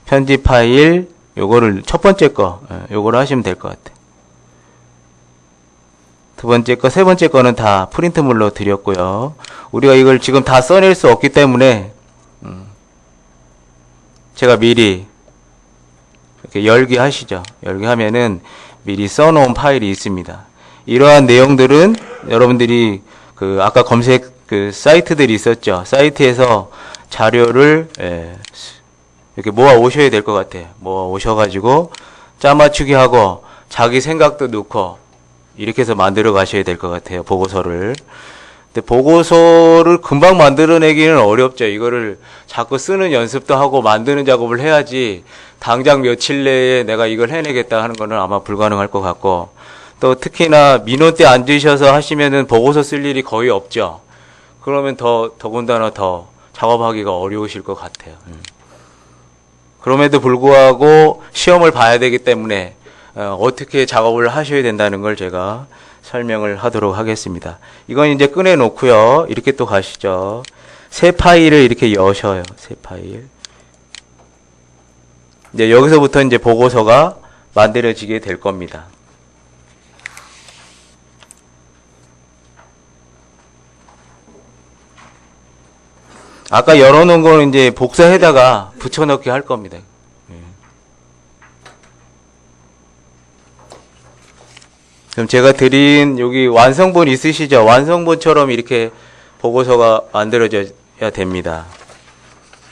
편집 파일 요거를 첫 번째 거 요거를 하시면 될 것 같아요. 두 번째 거, 세 번째 거는 다 프린트물로 드렸고요. 우리가 이걸 지금 다 써낼 수 없기 때문에 제가 미리 이렇게 열기 하시죠. 열기 하면은 미리 써놓은 파일이 있습니다. 이러한 내용들은 여러분들이 그 아까 검색 그 사이트들이 있었죠. 사이트에서 자료를 이렇게 모아 오셔야 될 것 같아요. 모아 오셔가지고 짜맞추기 하고 자기 생각도 넣고 이렇게 해서 만들어 가셔야 될 것 같아요. 보고서를. 근데 보고서를 금방 만들어내기는 어렵죠. 이거를 자꾸 쓰는 연습도 하고 만드는 작업을 해야지 당장 며칠 내에 내가 이걸 해내겠다 하는 거는 아마 불가능할 것 같고, 또 특히나 민원 때 앉으셔서 하시면은 보고서 쓸 일이 거의 없죠. 그러면 더군다나 더 작업하기가 어려우실 것 같아요. 그럼에도 불구하고 시험을 봐야 되기 때문에 어떻게 작업을 하셔야 된다는 걸 제가 설명을 하도록 하겠습니다. 이건 이제 꺼내 놓고요. 이렇게 또 가시죠. 새 파일을 이렇게 여셔요. 새 파일. 이제 여기서부터 이제 보고서가 만들어지게 될 겁니다. 아까 열어놓은 거는 이제 복사해다가 붙여넣기 할 겁니다. 그럼 제가 드린 여기 완성본 있으시죠? 완성본처럼 이렇게 보고서가 만들어져야 됩니다.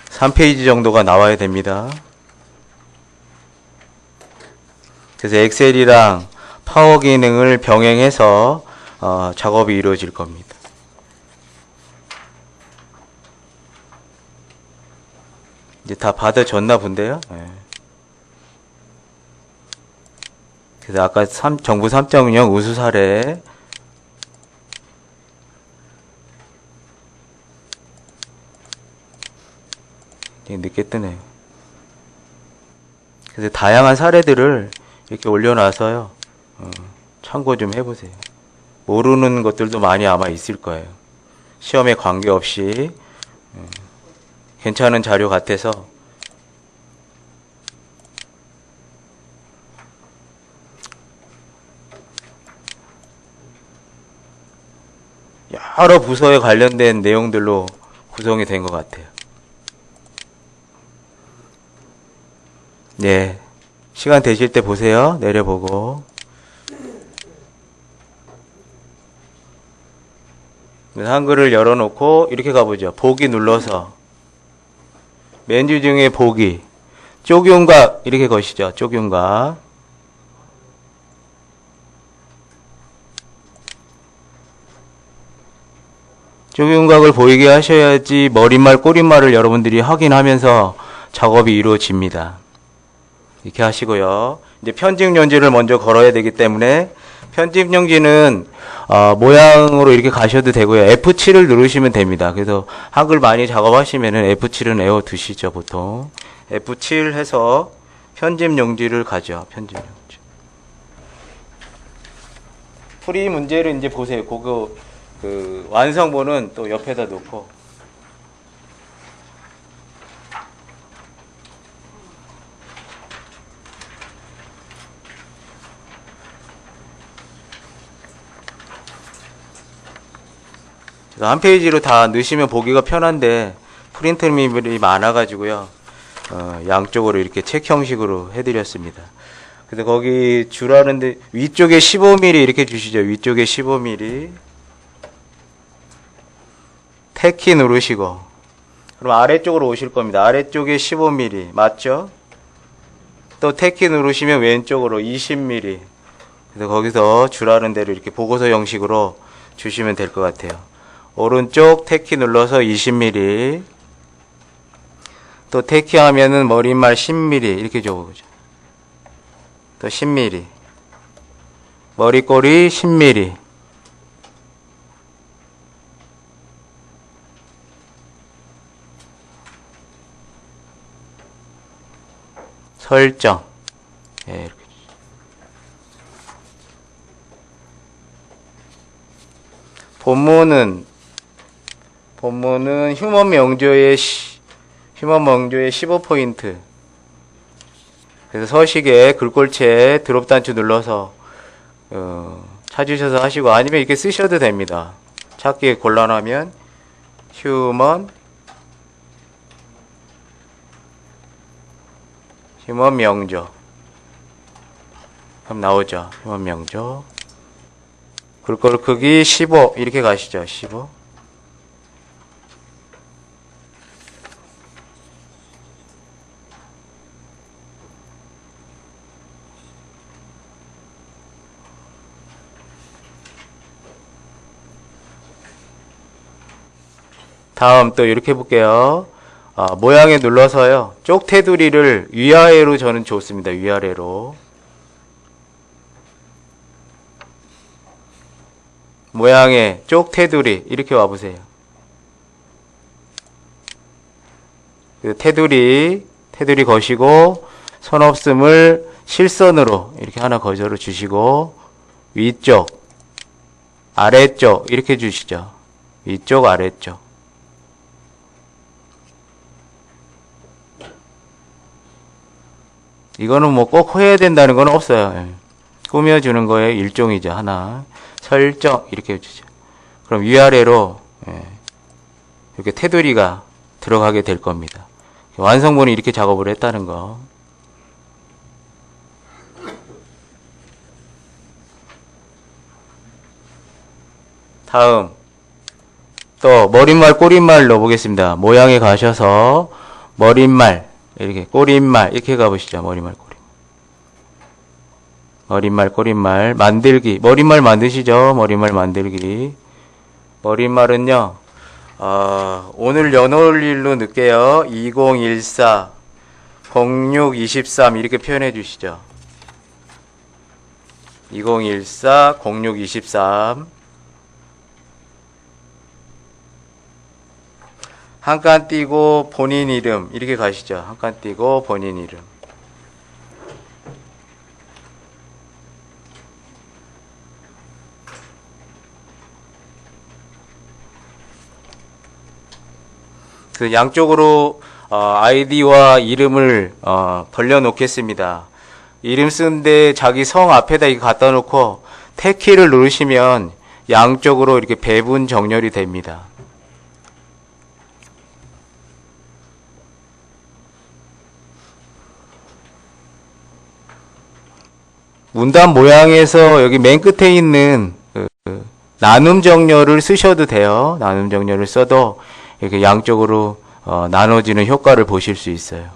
3페이지 정도가 나와야 됩니다. 그래서 엑셀이랑 파워 기능을 병행해서 작업이 이루어질 겁니다. 이제 다 받아줬나 본데요. 그래서 아까 정부 3.0 우수 사례 늦게 뜨네요. 그래서 다양한 사례들을 이렇게 올려놔서요. 참고 좀 해보세요. 모르는 것들도 많이 아마 있을 거예요. 시험에 관계없이 괜찮은 자료 같아서 여러 부서에 관련된 내용들로 구성이 된 것 같아요. 네, 시간 되실 때 보세요. 내려보고. 한글을 열어놓고 이렇게 가보죠. 보기 눌러서 메뉴 중에 보기, 쪽윤각 이렇게 거시죠. 쪽윤각. 쪽윤각을 보이게 하셔야지 머릿말, 꼬릿말을 여러분들이 확인하면서 작업이 이루어집니다. 이렇게 하시고요. 이제 편집용지를 먼저 걸어야 되기 때문에 편집용지는 모양으로 이렇게 가셔도 되고요. F7을 누르시면 됩니다. 그래서 한글 많이 작업하시면은 F7은 외워 두시죠, 보통. F7 해서 편집용지를 가죠. 편집용지. 풀이 문제를 이제 보세요. 그거 그 완성본은 또 옆에다 놓고. 한 페이지로 다 넣으시면 보기가 편한데 프린트물이 많아가지고요. 양쪽으로 이렇게 책 형식으로 해드렸습니다. 그래서 거기 줄하는데 위쪽에 15mm 이렇게 주시죠. 위쪽에 15mm. 태키 누르시고 그럼 아래쪽으로 오실 겁니다. 아래쪽에 15mm 맞죠? 또 태키 누르시면 왼쪽으로 20mm. 그래서 거기서 줄하는 대로 이렇게 보고서 형식으로 주시면 될 것 같아요. 오른쪽 태키 눌러서 20mm. 또 태키 하면은 머릿말 10mm 이렇게 줘보죠. 또 10mm. 머리꼬리 10mm. 설정. 예, 이렇게. 본문은 휴먼 명조의 휴먼 명조의 15포인트. 그래서 서식에 글꼴체에 드롭 단추 눌러서 찾으셔서 하시고, 아니면 이렇게 쓰셔도 됩니다. 찾기 곤란하면 휴먼 명조. 그럼 나오죠. 휴먼 명조. 글꼴 크기 15 이렇게 가시죠. 15. 다음 또 이렇게 해볼게요. 모양에 눌러서요. 쪽 테두리를 위아래로 저는 줬습니다. 위아래로. 모양의 쪽 테두리 이렇게 와보세요. 그 테두리 거시고 선 없음을 실선으로 이렇게 하나 거절을 주시고 위쪽, 아래쪽 이렇게 주시죠. 위쪽, 아래쪽. 이거는 뭐 꼭 해야 된다는 건 없어요. 예. 꾸며주는 거에 일종이죠. 하나. 설정 이렇게 해주죠. 그럼 위아래로 이렇게 테두리가 들어가게 될 겁니다. 완성본은 이렇게 작업을 했다는 거. 다음 또 머릿말 꼬릿말 넣어보겠습니다. 모양에 가셔서 머릿말 이렇게 꼬릿말 이렇게 가보시죠. 머릿말 꼬릿말 만들기. 머릿말 만드시죠. 머릿말 만들기. 머릿말은요 오늘 연월일로 넣을게요. 2014 0623 이렇게 표현해 주시죠. 2014 0623 한 칸 띄고 본인 이름 이렇게 가시죠. 한 칸 띄고 본인 이름. 그 양쪽으로 아이디와 이름을 벌려 놓겠습니다. 이름 쓰는데 자기 성 앞에다 이거 갖다 놓고 탭키를 누르시면 양쪽으로 이렇게 배분 정렬이 됩니다. 문단 모양에서 여기 맨 끝에 있는 나눔 정렬을 쓰셔도 돼요. 나눔 정렬을 써도 이렇게 양쪽으로 나눠지는 효과를 보실 수 있어요.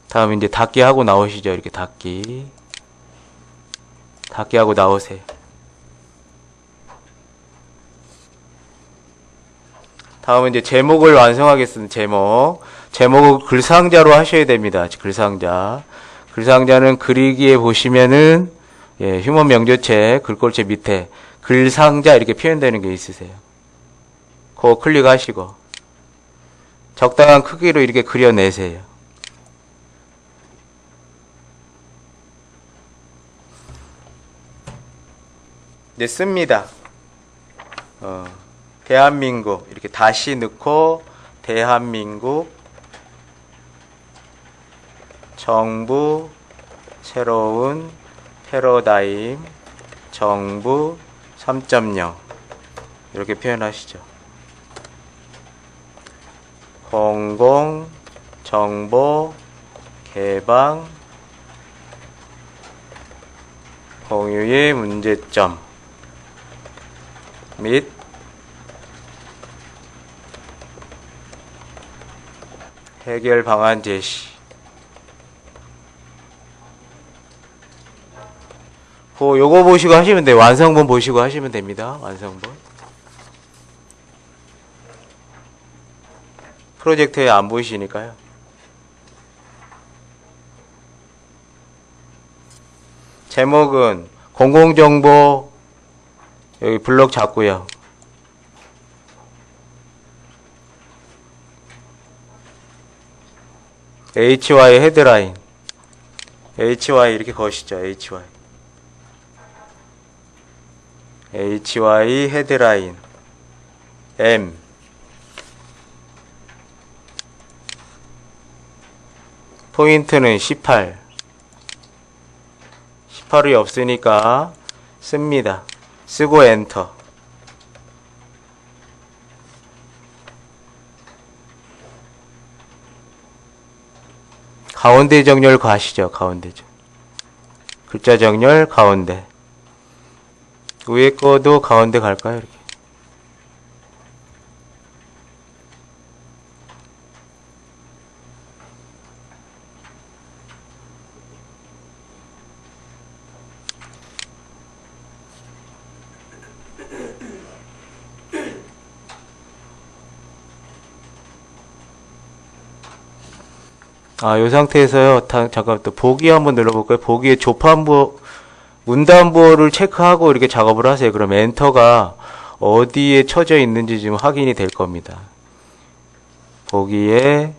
다음 이제 닫기 하고 나오시죠. 이렇게 닫기 하고 나오세요. 다음은 이제 제목을 완성하겠습니다. 제목을 글상자로 하셔야 됩니다. 글상자는 그리기에 보시면은 휴먼 명조체 글꼴체 밑에 글상자 이렇게 표현되는 게 있으세요. 그거 클릭하시고 적당한 크기로 이렇게 그려내세요. 이제 씁니다. 대한민국 이렇게 다시 넣고 대한민국 정부 새로운 패러다임 정부 3.0 이렇게 표현하시죠. 공공정보 개방 공유의 문제점 및 해결 방안 제시. 요거 보시고 하시면 돼요. 완성본 보시고 하시면 됩니다. 완성본. 프로젝트에 안 보이시니까요. 제목은 공공정보 여기 블록 잡고요. HY 헤드라인 HY 이렇게 거시죠. HY HY 헤드라인 M 포인트는 18. 18이 없으니까 씁니다. 쓰고 엔터. 가운데 정렬 가시죠. 가운데 정. 글자 정렬 가운데. 위에 거도 가운데 갈까요? 이렇게. 이 상태에서요. 잠깐 또 보기 한번 눌러볼까요? 보기에 조판부, 문단부호를 체크하고 이렇게 작업을 하세요. 그럼 엔터가 어디에 쳐져 있는지 지금 확인이 될 겁니다. 보기에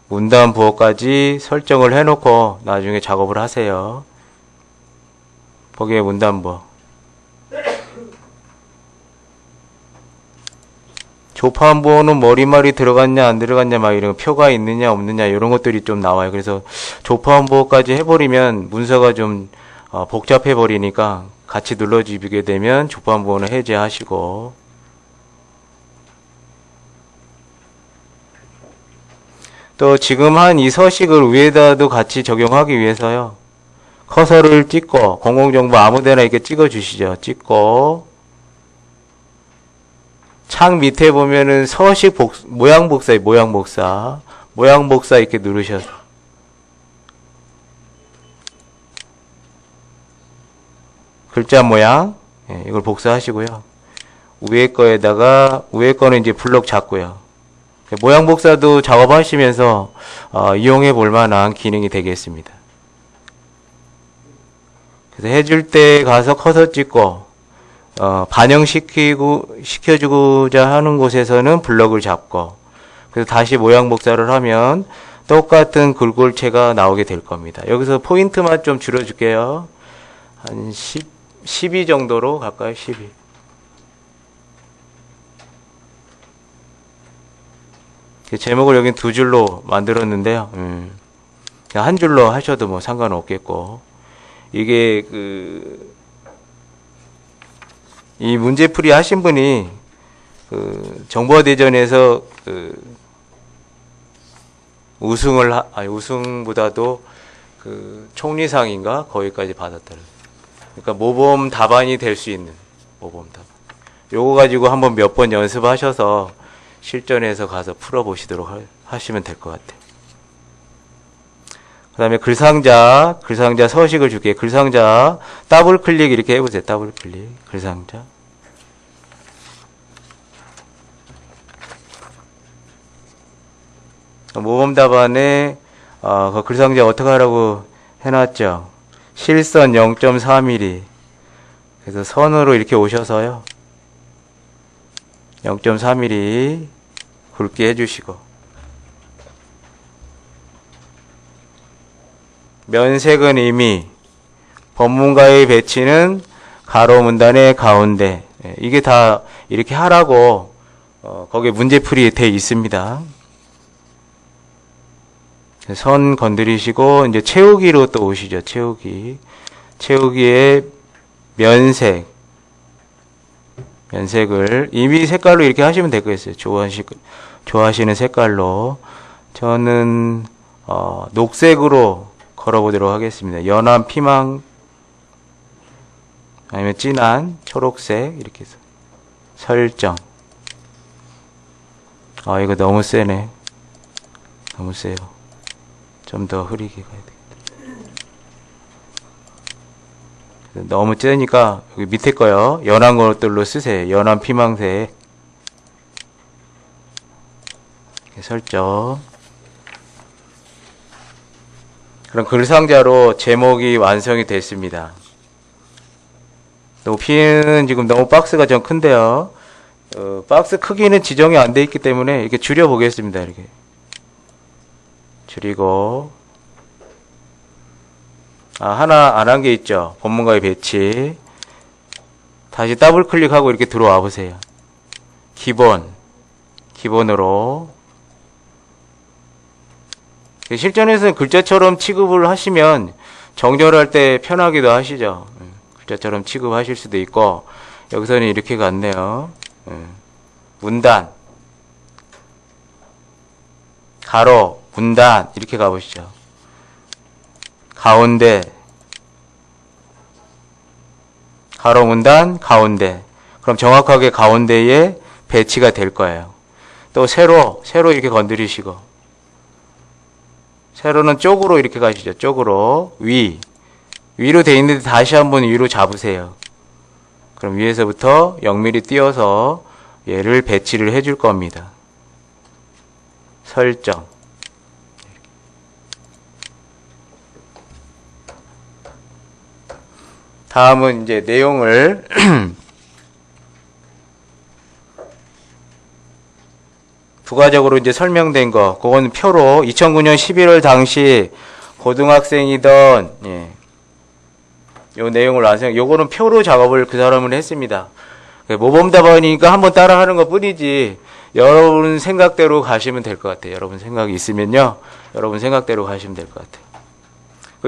문단부호까지 설정을 해놓고 나중에 작업을 하세요. 보기에 문단부호. 조판부호는 머리말이 들어갔냐 안 들어갔냐 막 이런 표가 있느냐 없느냐 이런 것들이 좀 나와요. 그래서 조판부호까지 해버리면 문서가 좀 복잡해 버리니까 같이 눌러주게 되면 조판부호는 해제하시고, 또 지금 한 이 서식을 위에다도 같이 적용하기 위해서요. 커서를 찍고 공공정보 아무데나 이렇게 찍어 주시죠. 찍고 창 밑에 보면은 서식 모양 복사에 모양 복사 이렇게 누르셔서 글자 모양 이걸 복사하시고요. 위에 거는 이제 블록 잡고요. 모양 복사도 작업하시면서 이용해 볼 만한 기능이 되겠습니다. 그래서 해줄 때 가서 커서 찍고 시켜주고자 하는 곳에서는 블럭을 잡고, 그래서 다시 모양 복사를 하면 똑같은 글꼴체가 나오게 될 겁니다. 여기서 포인트만 좀 줄여줄게요. 한 12 정도로 갈까요? 12. 제목을 여긴 두 줄로 만들었는데요. 그냥 한 줄로 하셔도 뭐 상관없겠고, 이게 이 문제풀이 하신 분이 정보대전에서 우승보다도 총리상인가 거기까지 받았더라고요. 그러니까 모범 답안이 될 수 있는 모범 답안. 요거 가지고 한번 몇 번 연습하셔서 실전에서 가서 풀어보시도록 하시면 될 것 같아요. 그 다음에 글상자 서식을 줄게요. 글상자 더블 클릭 이렇게 해보세요. 더블 클릭 글상자. 모범 답안에 그 글상자 어떻게 하라고 해놨죠. 실선 0.4mm. 그래서 선으로 이렇게 오셔서요. 0.4mm 굵게 해주시고, 면색은 이미, 법문가의 배치는 가로 문단의 가운데. 이게 다 이렇게 하라고 거기에 문제풀이 돼 있습니다. 선 건드리시고 이제 채우기로 또 오시죠. 채우기에 면색을 이미 색깔로 이렇게 하시면 되겠어요. 좋아하시는 색깔로. 저는 녹색으로 걸어보도록 하겠습니다. 연한 피망 아니면 진한 초록색 이렇게 해서 설정. 이거 너무 세네. 너무 세요. 좀 더 흐리게 가야 되겠다. 너무 째니까 여기 밑에 거요. 연한 것들로 쓰세요. 연한 피망색. 이렇게 설정. 그럼 글상자로 제목이 완성이 됐습니다. 높이는 지금 너무 박스가 좀 큰데요. 박스 크기는 지정이 안 돼 있기 때문에 이렇게 줄여 보겠습니다. 이렇게 줄이고, 하나 안 한 게 있죠. 법문가의 배치 다시 더블 클릭하고 이렇게 들어와 보세요. 기본으로. 실전에서는 글자처럼 취급을 하시면 정렬할 때 편하기도 하시죠. 글자처럼 취급하실 수도 있고, 여기서는 이렇게 갔네요. 문단, 가로, 문단 이렇게 가보시죠. 가운데, 가로, 문단, 가운데. 그럼 정확하게 가운데에 배치가 될 거예요. 또 세로 이렇게 건드리시고, 세로는 쪽으로 이렇게 가시죠. 쪽으로. 위로 돼 있는데 다시 한번 위로 잡으세요. 그럼 위에서부터 0mm 띄어서 얘를 배치를 해줄 겁니다. 설정. 다음은 이제 내용을 부가적으로 이제 설명된 거, 그건 표로 2009년 11월 당시 고등학생이던 요 내용을 완성. 요거는 표로 작업을 그 사람은 했습니다. 모범 답안이니까 한번 따라하는 것 뿐이지 여러분 생각대로 가시면 될 것 같아요. 여러분 생각이 있으면요, 여러분 생각대로 가시면 될 것 같아요.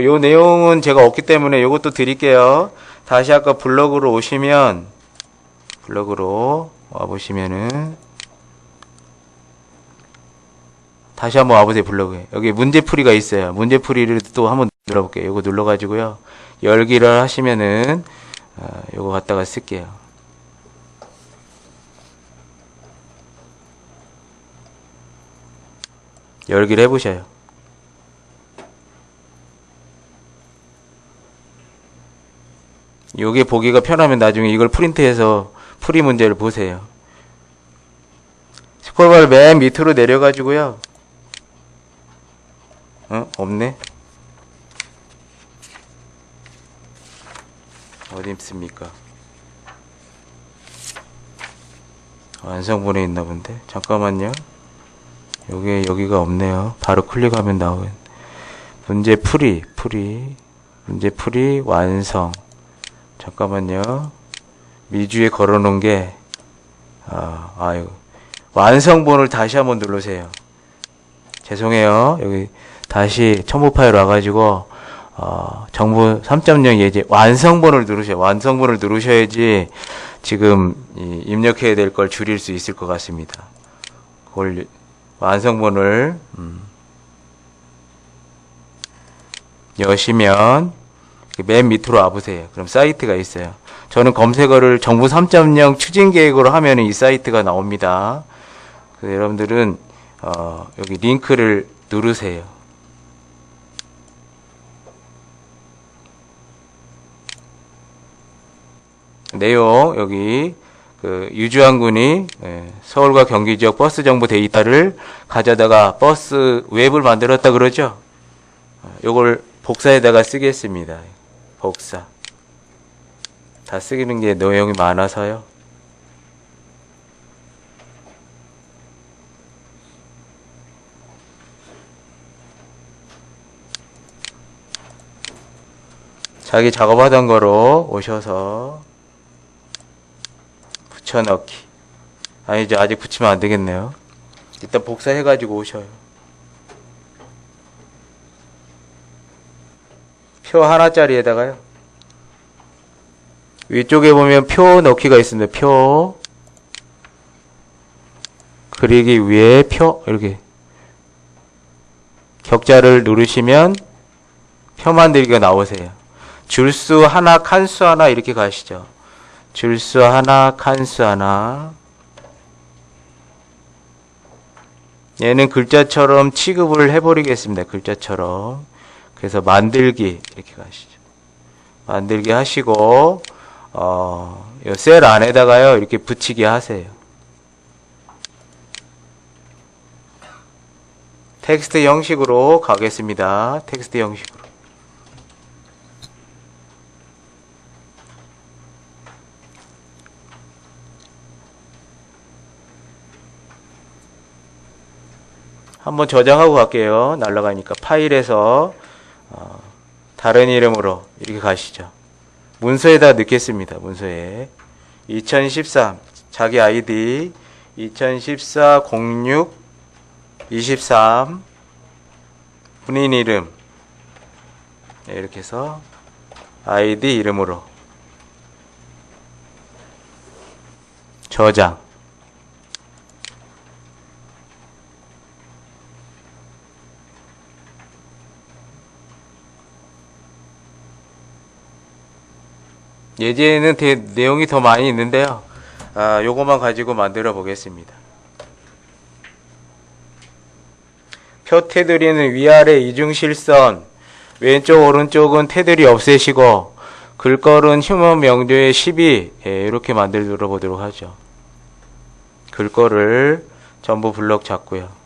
요 내용은 제가 없기 때문에 요것도 드릴게요. 다시 아까 블로그로 오시면, 블로그로 와보시면은 다시 한번 와보세요. 블로그에 여기 문제풀이가 있어요. 문제풀이를 또 한번 눌러볼게요. 요거 눌러가지고요, 열기를 하시면은 요거 갖다가 쓸게요. 열기를 해보셔요. 요게 보기가 편하면 나중에 이걸 프린트해서 풀이 문제를 보세요. 스크롤바를 맨 밑으로 내려가지고요. 없네. 어디 있습니까? 완성본에 있나 본데. 잠깐만요. 여기가 없네요. 바로 클릭하면 나오는 문제 풀이 완성. 잠깐만요. 미주에 걸어놓은 게 이거 완성본을 다시 한번 누르세요. 죄송해요. 여기 다시 첨부 파일 와가지고 정부 3.0 예제 완성본을 누르셔요. 완성본을 누르셔야지 지금 입력해야 될 걸 줄일 수 있을 것 같습니다. 그걸 완성본을 여시면 맨 밑으로 와보세요. 그럼 사이트가 있어요. 저는 검색어를 정부 3.0 추진 계획으로 하면 이 사이트가 나옵니다. 그래서 여러분들은 여기 링크를 누르세요. 내용 여기 유주환 군이 서울과 경기 지역 버스 정보 데이터를 가져다가 버스 웹을 만들었다 그러죠. 요걸 복사에다가 쓰겠습니다. 복사. 다 쓰기는 게 내용이 많아서요. 자기 작업하던 거로 오셔서 붙여넣기. 아니죠. 아직 붙이면 안 되겠네요. 일단 복사해가지고 오셔요. 표 하나짜리에다가요. 위쪽에 보면 표 넣기가 있습니다. 표. 그리기 위에 표. 이렇게. 격자를 누르시면 표 만들기가 나오세요. 줄수 하나, 칸수 하나 이렇게 가시죠. 줄수 하나, 칸수 하나. 얘는 글자처럼 취급을 해버리겠습니다. 글자처럼. 그래서 만들기 이렇게 가시죠. 만들기 하시고 이 셀 안에다가요 이렇게 붙이기 하세요. 텍스트 형식으로 가겠습니다. 텍스트 형식으로. 한번 저장하고 갈게요. 날라가니까 파일에서 다른 이름으로 이렇게 가시죠. 문서에다 넣겠습니다. 문서에. 2013 자기 아이디 2014 06 23 본인 이름 이렇게 해서 아이디 이름으로 저장. 예제는 내용이 더 많이 있는데요. 요거만 가지고 만들어 보겠습니다. 표 테두리는 위아래 이중실선, 왼쪽 오른쪽은 테두리 없애시고 글꼴은 휴먼 명조의 12 이렇게 만들어 보도록 하죠. 글꼴을 전부 블럭 잡고요.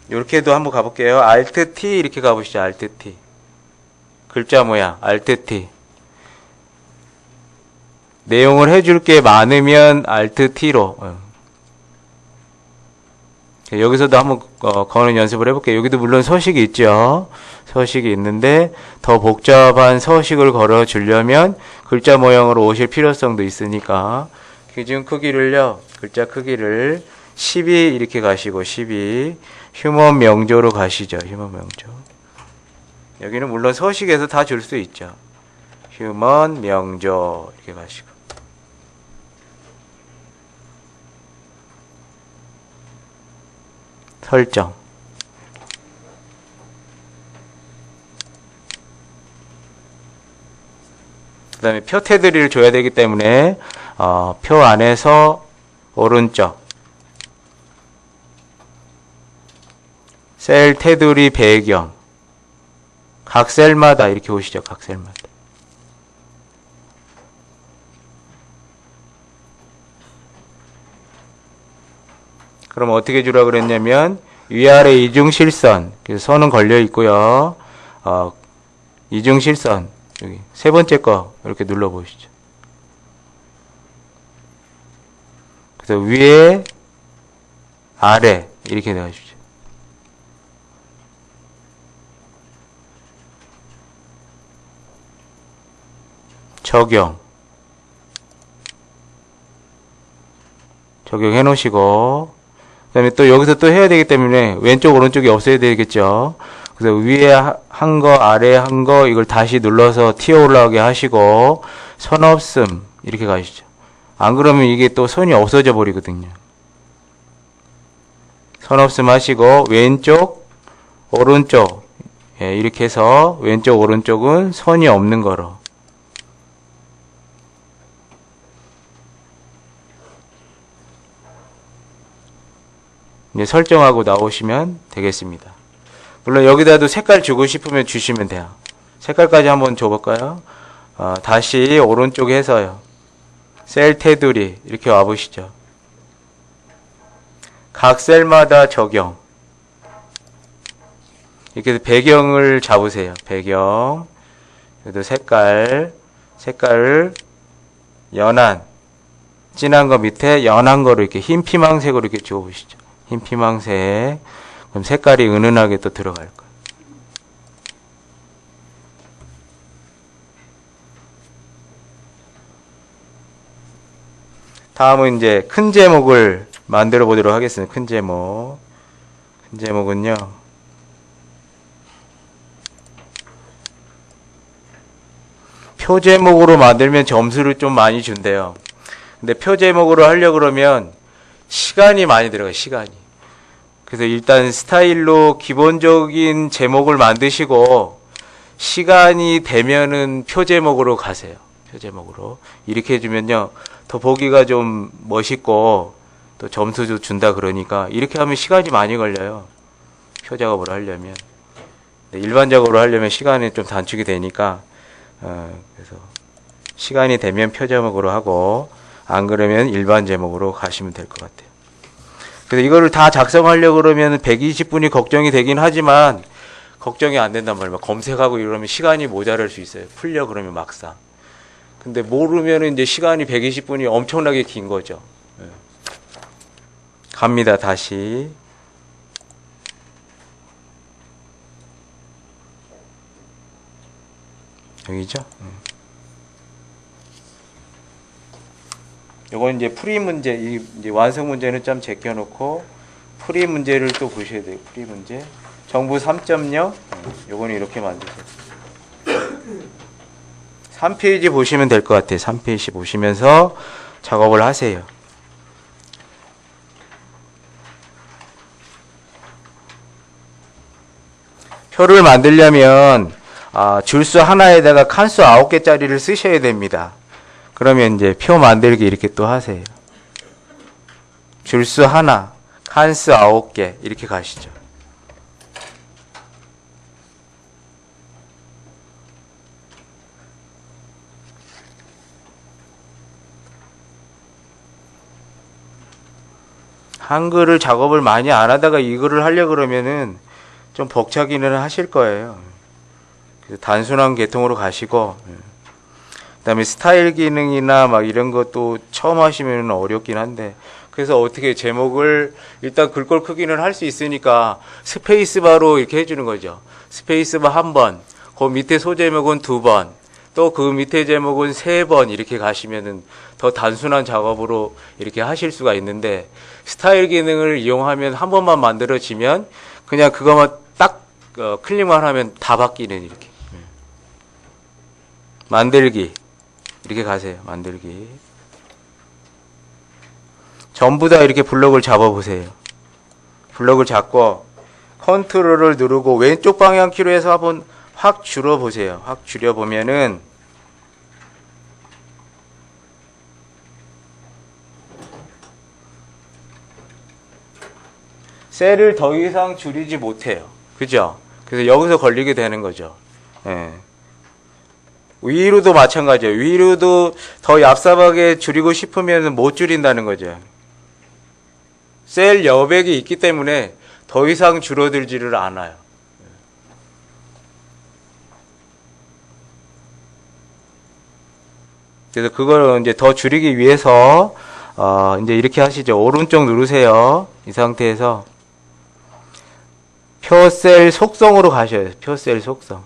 이렇게도 한번 가볼게요. Alt T 이렇게 가보시죠. Alt T. 글자 모양 Alt T. 내용을 해줄 게 많으면 Alt T로. 여기서도 한번 거는 연습을 해볼게요. 여기도 물론 서식이 있죠. 서식이 있는데 더 복잡한 서식을 걸어 주려면 글자 모양으로 오실 필요성도 있으니까 기준 크기를요. 글자 크기를 12 이렇게 가시고 12 휴먼 명조로 가시죠. 휴먼 명조. 여기는 물론 서식에서 다 줄 수 있죠. 휴먼 명조 이렇게 가시고 설정. 그 다음에 표 테두리를 줘야 되기 때문에 표 안에서 오른쪽 셀 테두리 배경 각 셀마다 이렇게 오시죠. 각 셀마다. 그럼 어떻게 주라 그랬냐면 위아래 이중실선 선은 걸려 있고요. 이중실선 여기 세 번째 거 이렇게 눌러 보시죠. 그래서 위에 아래 이렇게 넣어주죠. 적용해 놓으시고 그 다음에 또 여기서 또 해야 되기 때문에 왼쪽 오른쪽이 없어야 되겠죠. 그래서 위에 한 거 아래에 한 거 이걸 다시 눌러서 튀어 올라오게 하시고 선 없음 이렇게 가시죠. 안 그러면 이게 또 선이 없어져 버리거든요. 선 없음 하시고 왼쪽 오른쪽 이렇게 해서 왼쪽 오른쪽은 선이 없는 거로 이제 설정하고 나오시면 되겠습니다. 물론 여기다도 색깔 주고 싶으면 주시면 돼요. 색깔까지 한번 줘볼까요? 다시 오른쪽에 해서요. 셀 테두리 이렇게 와보시죠. 각 셀마다 적용. 이렇게 해서 배경을 잡으세요. 배경. 그래도 색깔을 연한, 진한 거 밑에 연한 거로 이렇게 흰 피망색으로 이렇게 주워보시죠. 흰 피망색. 그럼 색깔이 은은하게 또 들어갈 거예요. 다음은 이제 큰 제목을 만들어 보도록 하겠습니다. 큰 제목. 큰 제목은요. 표 제목으로 만들면 점수를 좀 많이 준대요. 근데 표 제목으로 하려고 그러면 시간이 많이 들어가요. 시간이. 그래서 일단 스타일로 기본적인 제목을 만드시고 시간이 되면은 표 제목으로 가세요. 표 제목으로. 이렇게 해주면요. 더 보기가 좀 멋있고 또 점수도 준다 그러니까 이렇게 하면 시간이 많이 걸려요. 표 작업을 하려면. 일반적으로 하려면 시간이 좀 단축이 되니까 그래서 시간이 되면 표 제목으로 하고 안 그러면 일반 제목으로 가시면 될 것 같아요. 그래서 이거를 다 작성하려고 그러면 120분이 걱정이 되긴 하지만 걱정이 안 된단 말이에요. 검색하고 이러면 시간이 모자랄 수 있어요. 풀려 그러면 막상. 근데 모르면 이제 시간이 120분이 엄청나게 긴 거죠. 갑니다. 다시. 여기죠? 요건 이제 풀이 문제, 이제 완성 문제는 좀 제껴놓고 풀이 문제를 또 보셔야 돼요. 풀이 문제. 정부 3.0. 요거는 이렇게 만드세요. 3페이지 보시면 될 것 같아요. 3페이지 보시면서 작업을 하세요. 표를 만들려면 줄수 하나에다가 칸수 9개짜리를 쓰셔야 됩니다. 그러면 이제 표 만들기 이렇게 또 하세요. 줄수 하나, 칸수 9개 이렇게 가시죠. 한글을 작업을 많이 안 하다가 이거를 하려 그러면은 좀 벅차기는 하실 거예요. 그래서 단순한 계통으로 가시고, 그다음에 스타일 기능이나 막 이런 것도 처음 하시면 어렵긴 한데, 그래서 어떻게 제목을 일단 글꼴 크기는 할 수 있으니까 스페이스바로 이렇게 해주는 거죠. 스페이스바 한 번, 그 밑에 소제목은 2번, 또 그 밑에 제목은 3번 이렇게 가시면은 더 단순한 작업으로 이렇게 하실 수가 있는데, 스타일 기능을 이용하면 한 번만 만들어지면 그냥 그거만 딱 클릭만 하면 다 바뀌는 이렇게. 만들기 이렇게 가세요. 만들기. 전부 다 이렇게 블록을 잡아보세요. 블록을 잡고 컨트롤을 누르고 왼쪽 방향 키로 해서 한번 확 줄여보세요. 확 줄여보면은 셀을 더 이상 줄이지 못해요. 그죠? 그래서 여기서 걸리게 되는 거죠. 예. 위로도 마찬가지예요. 위로도 더 얍삽하게 줄이고 싶으면 못 줄인다는 거죠. 셀 여백이 있기 때문에 더 이상 줄어들지를 않아요. 그래서 그걸 이제 더 줄이기 위해서 이제 이렇게 하시죠. 오른쪽 누르세요. 이 상태에서 표셀 속성으로 가셔요. 표셀 속성.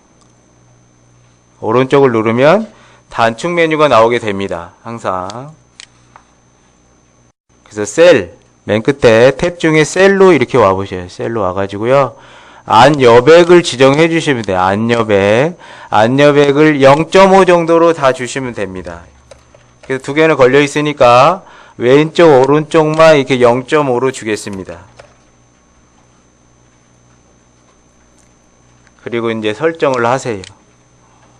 오른쪽을 누르면 단축 메뉴가 나오게 됩니다. 항상. 그래서 셀, 맨 끝에 탭 중에 셀로 이렇게 와보셔요. 셀로 와가지고요. 안 여백을 지정해 주시면 돼요. 안 여백. 안 여백을 0.5 정도로 다 주시면 됩니다. 그래서 두 개는 걸려 있으니까 왼쪽, 오른쪽만 이렇게 0.5로 주겠습니다. 그리고 이제 설정을 하세요.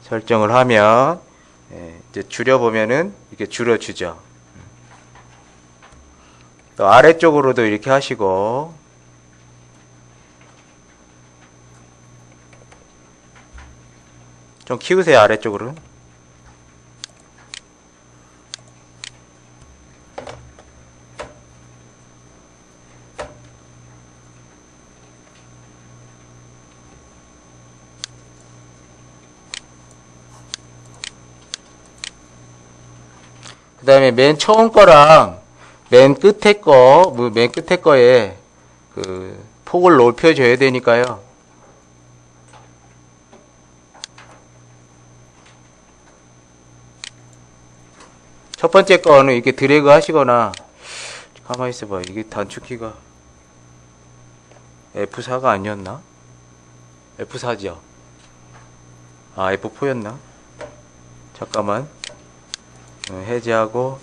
설정을 하면 이제 줄여보면은 이렇게 줄여주죠. 또 아래쪽으로도 이렇게 하시고 좀 키우세요. 아래쪽으로. 그 다음에 맨 처음 거랑 맨 끝에 거에 그 폭을 높여줘야 되니까요. 첫 번째 거는 이렇게 드래그 하시거나, 가만히 있어봐. 이게 단축키가 F4가 아니었나? F4죠? 아, F4였나? 잠깐만. 해제하고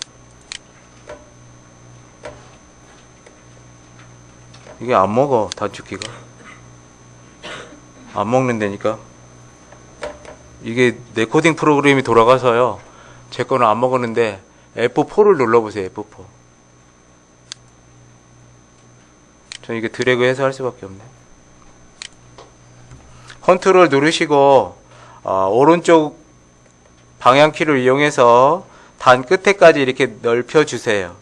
이게 안 먹어. 단축키가 안 먹는다니까. 이게 레코딩 프로그램이 돌아가서요 제 거는 안 먹었는데 F4를 눌러보세요. F4. 전 이게 드래그 해서 할 수밖에 없네. 컨트롤 누르시고 오른쪽 방향키를 이용해서 단 끝에까지 이렇게 넓혀주세요.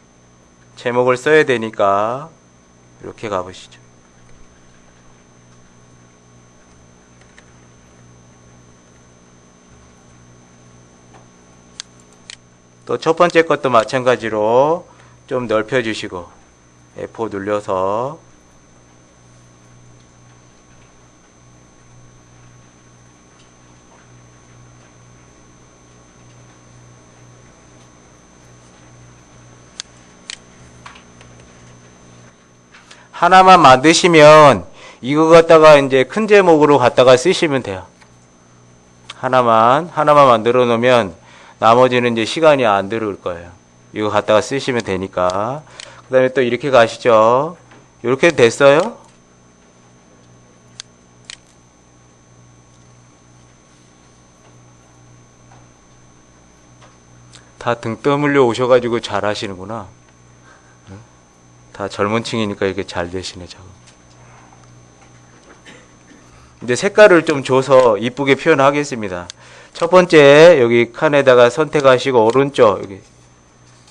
제목을 써야 되니까 이렇게 가보시죠. 또 첫 번째 것도 마찬가지로 좀 넓혀주시고 F4 눌려서 하나만 만드시면 이거 갖다가 이제 큰 제목으로 갖다가 쓰시면 돼요. 하나만 만들어 놓으면 나머지는 이제 시간이 안 들을 거예요. 이거 갖다가 쓰시면 되니까. 그 다음에 또 이렇게 가시죠. 이렇게 됐어요? 다 등 떠물려 오셔가지고 잘 하시는구나. 다 젊은 층이니까 이렇게 잘 되시네, 저거. 이제 색깔을 좀 줘서 이쁘게 표현하겠습니다. 첫 번째, 여기 칸에다가 선택하시고, 오른쪽, 여기.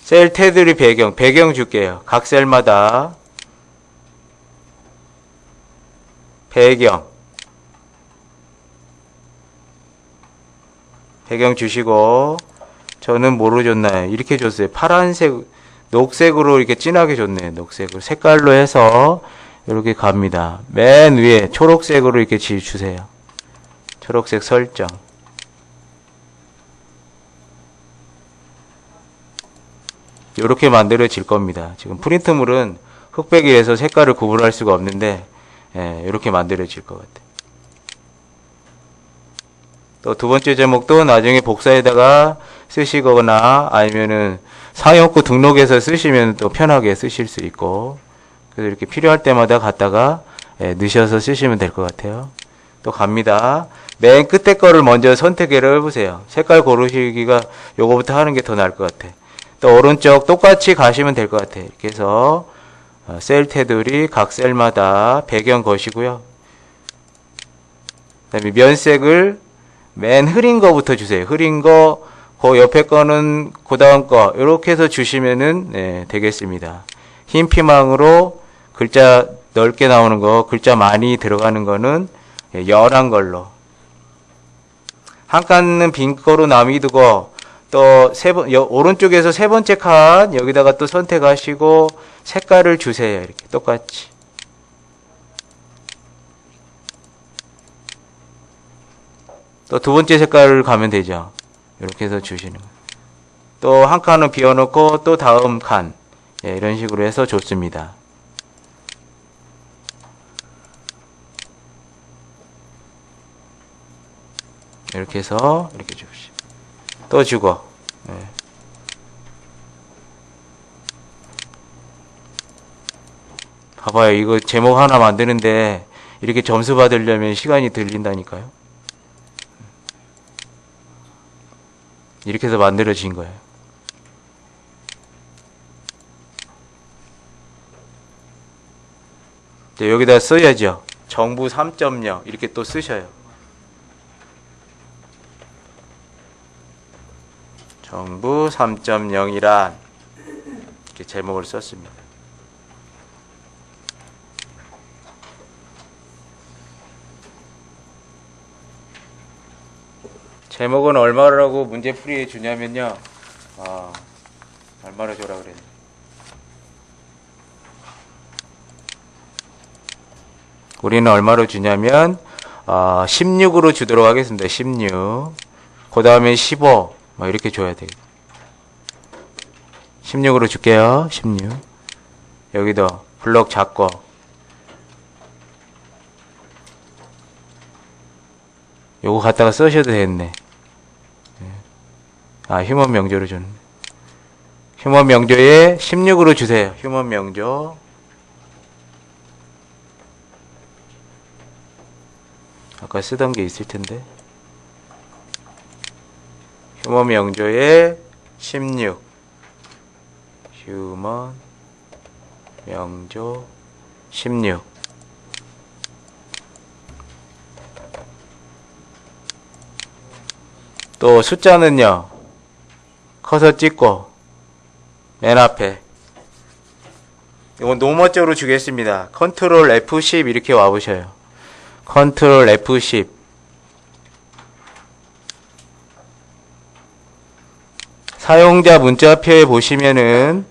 셀 테두리 배경 줄게요. 각 셀마다. 배경 주시고, 저는 뭐로 줬나요? 이렇게 줬어요. 파란색, 녹색으로 이렇게 진하게 줬네요. 녹색으로. 색깔로 해서 이렇게 갑니다. 맨 위에 초록색으로 이렇게 주세요. 초록색 설정. 이렇게 만들어질 겁니다. 지금 프린트물은 흑백이라서 색깔을 구분할 수가 없는데, 이렇게 만들어질 것 같아요. 또 두 번째 제목도 나중에 복사에다가 쓰시거나 아니면은 사용구 등록해서 쓰시면 또 편하게 쓰실 수 있고, 그래서 이렇게 필요할 때마다 갖다가 넣으셔서 쓰시면 될 것 같아요. 또 갑니다. 맨 끝에 거를 먼저 선택을 해보세요. 색깔 고르시기가 요거부터 하는 게 더 나을 것 같아. 또 오른쪽 똑같이 가시면 될 것 같아요. 이렇게 해서 셀 테두리 각 셀마다 배경 거시고요. 그 다음에 면색을 맨 흐린 거부터 주세요. 흐린 거, 그 옆에 거는 그 다음 거, 이렇게 해서 주시면은, 되겠습니다. 흰 피망으로 글자 넓게 나오는 거, 글자 많이 들어가는 거는 연한 걸로. 한 칸은 빈 거로 남기두고, 또 오른쪽에서 세 번째 칸, 여기다가 또 선택하시고, 색깔을 주세요. 이렇게 똑같이. 또 두 번째 색깔을 가면 되죠. 이렇게 해서 주시는 거예요. 또 한 칸은 비워놓고 또 다음 칸, 이런 식으로 해서 좋습니다. 이렇게 해서 이렇게 줍시오. 또 주고. 봐봐요. 이거 제목 하나 만드는데 이렇게 점수 받으려면 시간이 들린다니까요. 이렇게 해서 만들어진 거예요. 이제 여기다 써야죠. 정부 3.0 이렇게 또 쓰셔요. 정부 3.0이란 이렇게 제목을 썼습니다. 제목은 얼마라고 문제풀이에 주냐면요. 얼마나 줘라 그랬네. 우리는 얼마로 주냐면 16으로 주도록 하겠습니다. 16. 그 다음에 15. 뭐 이렇게 줘야 돼요. 16으로 줄게요. 16. 여기도 블럭 작고. 요거 갖다가 쓰셔도 되겠네. 휴먼 명조로 줬네. 휴먼 명조에 16으로 주세요. 휴먼 명조. 아까 쓰던 게 있을 텐데. 휴먼 명조에 16. 휴먼 명조 16. 또 숫자는요. 커서 찍고 맨 앞에 이건 노머쪽으로 주겠습니다. 컨트롤 F10 이렇게 와보셔요. 컨트롤 F10. 사용자 문자표에 보시면은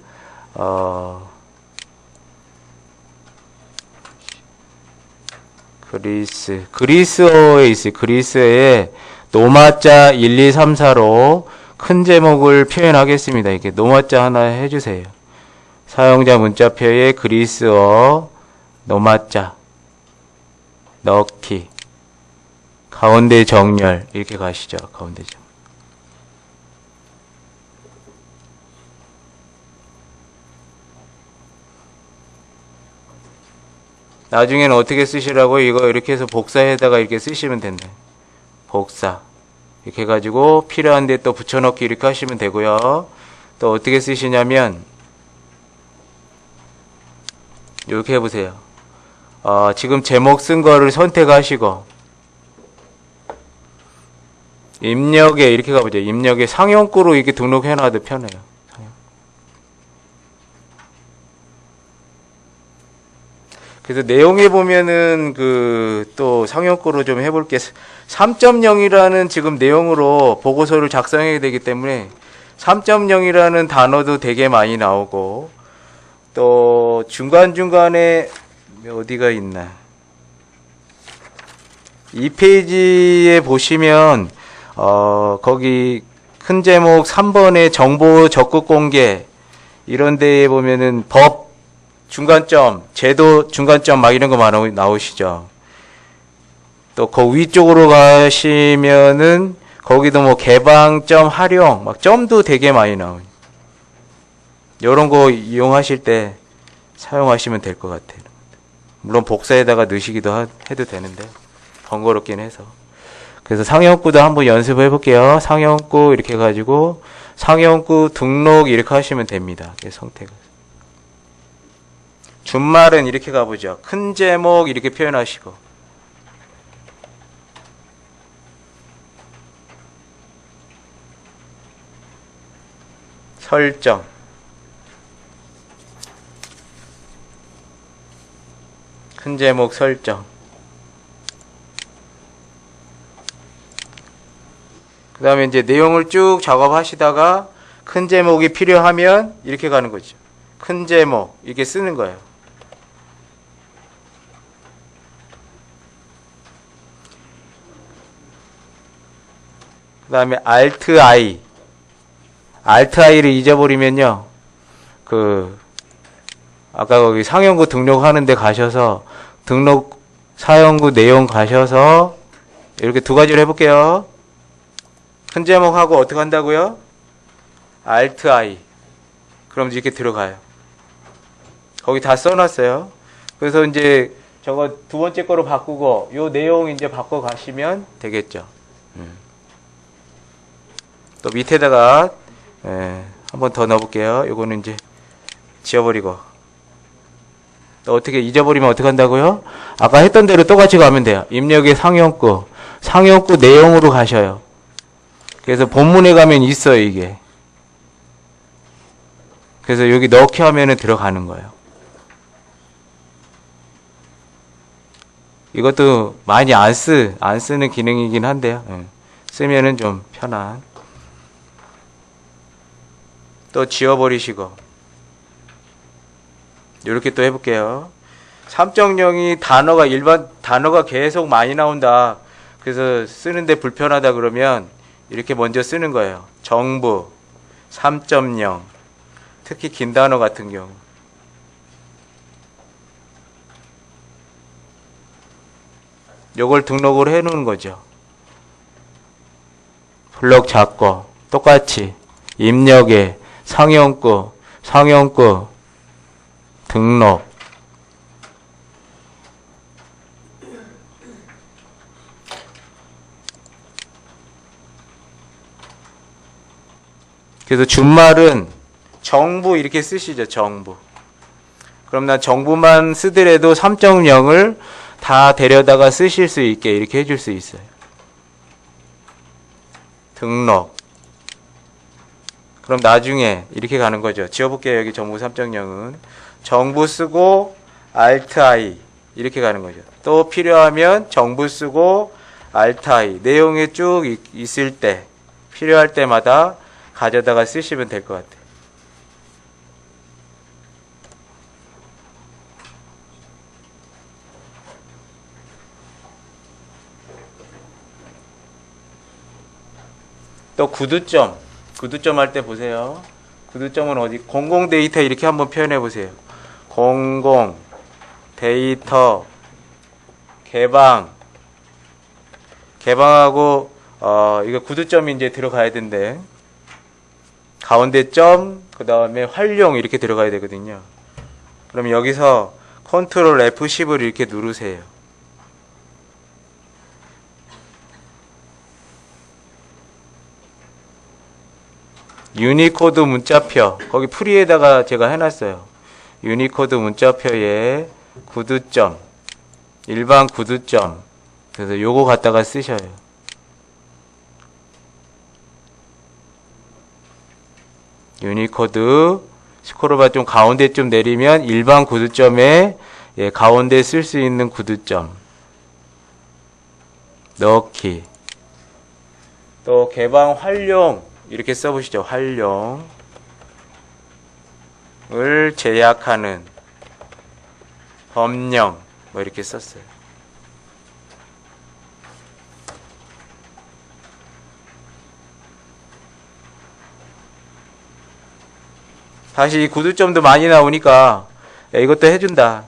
그리스어에 있어요. 그리스어에 노마자 1, 2, 3, 4로 큰 제목을 표현하겠습니다. 이렇게 노마자 하나 해주세요. 사용자 문자표에 그리스어 노마자, 넣기, 가운데 정렬 이렇게 가시죠. 가운데 정렬. 나중에는 어떻게 쓰시라고? 이거 이렇게 해서 복사해다가 이렇게 쓰시면 된다. 복사 이렇게 해가지고 필요한데 또 붙여넣기 이렇게 하시면 되고요. 또 어떻게 쓰시냐면 이렇게 해보세요. 지금 제목 쓴 거를 선택하시고 입력에 이렇게 가보죠. 입력에 상용구로 이렇게 등록해놔도 편해요. 그래서 내용에 보면은 또 상용구로 좀 해볼게. 3.0이라는 지금 내용으로 보고서를 작성해야 되기 때문에 3.0이라는 단어도 되게 많이 나오고 또 중간중간에 어디가 있나. 이 페이지에 보시면 거기 큰 제목 3번에 정보 적극 공개 이런 데에 보면은 법 중간점, 제도 중간점 막 이런 거 나오시죠. 또 그 위쪽으로 가시면은 거기도 뭐 개방점, 활용 막 점도 되게 많이 나오죠. 이런 거 이용하실 때 사용하시면 될 것 같아요. 물론 복사에다가 넣으시기도 해도 되는데 번거롭긴 해서. 그래서 상용구도 한번 연습해 볼게요. 상용구 이렇게 해가지고 상용구 등록 이렇게 하시면 됩니다. 선택을. 준말은 이렇게 가보죠. 큰 제목 이렇게 표현하시고 설정 큰 제목 설정 그 다음에 이제 내용을 쭉 작업하시다가 큰 제목이 필요하면 이렇게 가는 거죠. 큰 제목 이렇게 쓰는 거예요. 그 다음에 Alt I를 잊어버리면요. 아까 거기 상용구 등록하는 데 가셔서 등록 사용구 내용 가셔서 이렇게 두 가지를 해볼게요. 큰 제목하고 어떻게 한다고요? Alt I. 그럼 이렇게 들어가요. 거기 다 써놨어요. 그래서 이제 저거 두 번째 거로 바꾸고 요 내용 이제 바꿔 가시면 되겠죠. 또 밑에다가 한 번 더 넣어볼게요. 요거는 이제 지워버리고 또 어떻게 잊어버리면 어떻게 한다고요? 아까 했던 대로 똑같이 가면 돼요. 입력의 상용구 내용으로 가셔요. 그래서 본문에 가면 있어요 이게. 그래서 여기 넣기 하면은 들어가는 거예요. 이것도 많이 안 쓰는 기능이긴 한데요. 쓰면은 좀 편한. 또 지워버리시고 이렇게 또 해볼게요. 3.0이 단어가 계속 많이 나온다. 그래서 쓰는데 불편하다 그러면 이렇게 먼저 쓰는 거예요. 정부 3.0 특히 긴 단어 같은 경우 요걸 등록을 해 놓는 거죠. 블록 잡고 똑같이 입력에 상용구 등록 그래서 준말은 정부 이렇게 쓰시죠. 정부. 그럼 난 정부만 쓰더라도 3.0을 다 데려다가 쓰실 수 있게 이렇게 해줄 수 있어요. 등록. 그럼 나중에 이렇게 가는 거죠. 지워볼게요. 여기 정부 3.0은. 정부 쓰고 Alt I 이렇게 가는 거죠. 또 필요하면 정부 쓰고 Alt I 내용에 쭉 있을 때 필요할 때마다 가져다가 쓰시면 될 것 같아요. 또 구두점 할 때 보세요. 구두점은 어디? 공공 데이터 이렇게 한번 표현해 보세요. 공공 데이터, 개방하고, 이거 구두점이 이제 들어가야 된대. 가운데 점, 그 다음에 활용 이렇게 들어가야 되거든요. 그럼 여기서 컨트롤 F10을 이렇게 누르세요. 유니코드 문자표, 거기 프리에다가 제가 해놨어요. 유니코드 문자표에 구두점, 일반 구두점. 그래서 요거 갖다가 쓰셔요. 유니코드 스크롤바 좀 가운데 좀 내리면 일반 구두점에 가운데 쓸 수 있는 구두점 넣기. 또 개방 활용 이렇게 써보시죠. 활용을 제약하는 법령 뭐 이렇게 썼어요. 다시 구두점도 많이 나오니까 이것도 해준다.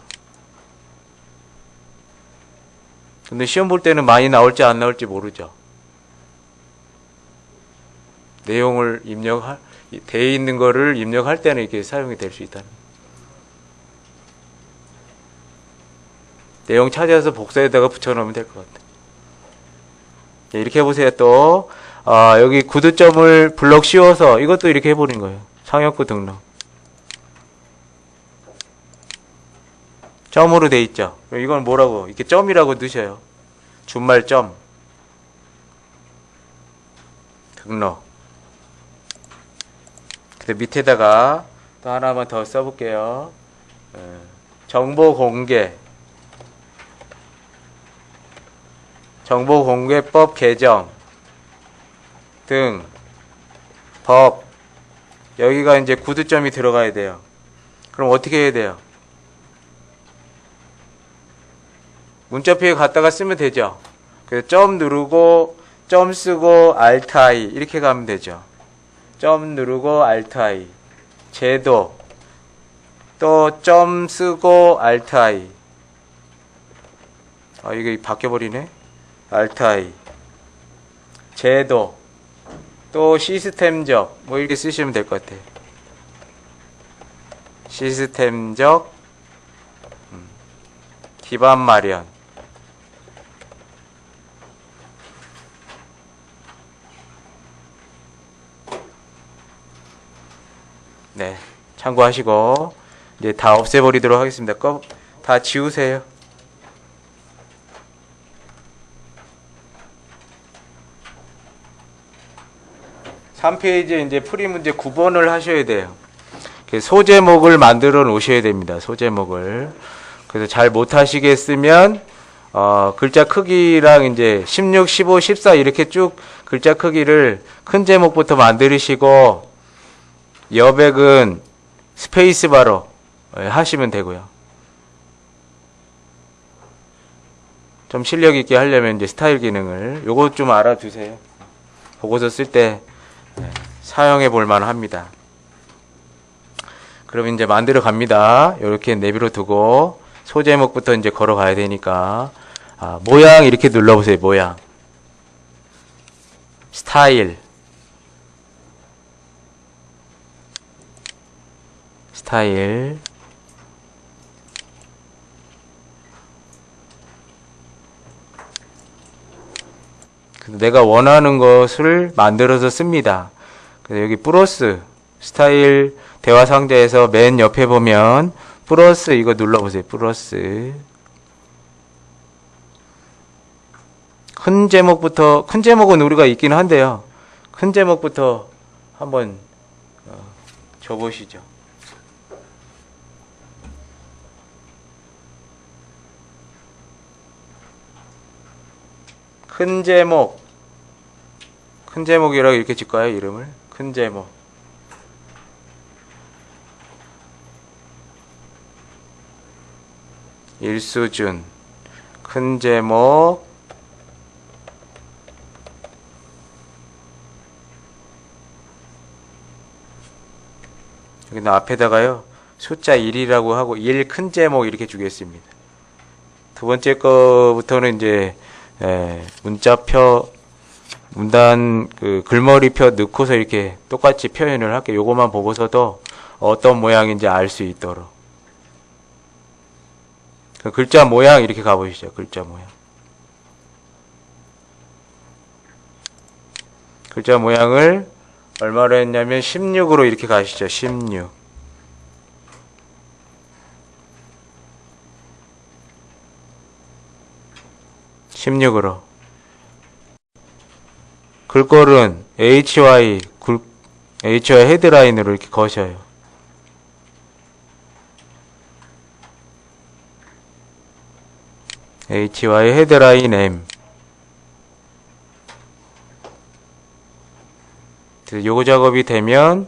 근데 시험 볼 때는 많이 나올지 안 나올지 모르죠. 내용을 돼 있는 거를 입력할 때는 이렇게 사용이 될 수 있다는. 내용 찾아서 복사에다가 붙여놓으면 될 것 같아요. 이렇게 해보세요. 또 여기 구두점을 블럭 씌워서 이것도 이렇게 해버린 거예요. 상역구 등록. 점으로 돼 있죠. 이건 뭐라고? 이렇게 점이라고 넣으셔요. 준말 점. 등록. 그 밑에다가 또 하나만 더 써볼게요. 정보 공개. 정보공개법 개정 등 법. 여기가 이제 구두점이 들어가야 돼요. 그럼 어떻게 해야 돼요? 문자표에 갖다가 쓰면 되죠. 그래서 점 누르고 점 쓰고 Alt I 이렇게 가면 되죠. 점 누르고 Alt I. 제도 또 점 쓰고 Alt I. 이게 바뀌어버리네. Alt I. 제도 또 시스템적 뭐 이렇게 쓰시면 될 것 같아요. 시스템적 기반 마련. 네, 참고하시고 이제 다 없애버리도록 하겠습니다. 다 지우세요. (3페이지에) 이제 풀이 문제 9번을 하셔야 돼요. 소제목을 만들어 놓으셔야 됩니다. 소제목을. 그래서 잘 못하시겠으면 글자 크기랑 이제 16, 15, 14 이렇게 쭉 글자 크기를 큰 제목부터 만드시고 여백은 스페이스바로 하시면 되고요. 좀 실력 있게 하려면 이제 스타일 기능을 요거 좀 알아두세요. 보고서 쓸 때 사용해 볼 만합니다. 그럼 이제 만들어 갑니다. 이렇게 내비로 두고 소제목부터 이제 걸어가야 되니까 모양 이렇게 눌러보세요. 모양 스타일 내가 원하는 것을 만들어서 씁니다. 그래서 여기 플러스 스타일 대화 상자에서 맨 옆에 보면 플러스 이거 눌러보세요. 플러스 큰 제목은 우리가 있긴 한데요. 큰 제목부터 한번 줘보시죠. 큰 제목이라고 이렇게 짓까요? 이름을 큰 제목. 일수준 큰 제목 여기는 앞에다가요 숫자 1이라고 하고 1 큰 제목 이렇게 주겠습니다. 두 번째 거부터는 이제 문자표 문단 그 글머리표 넣고서 이렇게 똑같이 표현을 할게요. 요것만 보고서도 어떤 모양인지 알 수 있도록. 그 글자 모양 이렇게 가보시죠. 글자 모양. 글자 모양을 얼마로 했냐면 16으로 이렇게 가시죠. 16. 16으로. 글꼴은 HY 헤드라인으로 이렇게 거셔요. HY 헤드라인 M. 요거 작업이 되면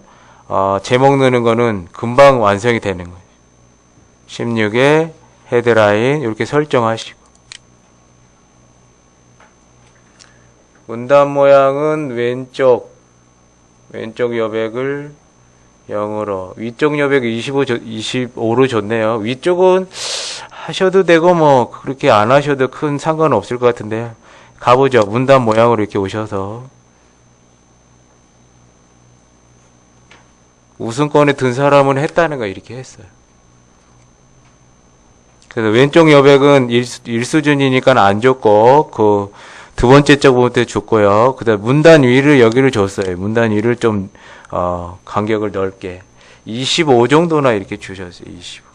제목 넣는 거는 금방 완성이 되는 거예요. 16에 헤드라인 이렇게 설정하시고, 문단 모양은 왼쪽 여백을 0으로, 위쪽 여백 25로 줬네요. 위쪽은 하셔도 되고 뭐 그렇게 안 하셔도 큰 상관은 없을 것 같은데, 가보죠. 문단 모양으로 이렇게 오셔서 우승권에 든 사람은 했다는 거 이렇게 했어요. 그래서 왼쪽 여백은 1수준이니까 안 줬고, 그 두 번째 쪽부터 줬고요. 그 다음 문단 위를 여기를 줬어요. 문단 위를 좀 간격을 넓게 25 정도나 이렇게 주셨어요. 25.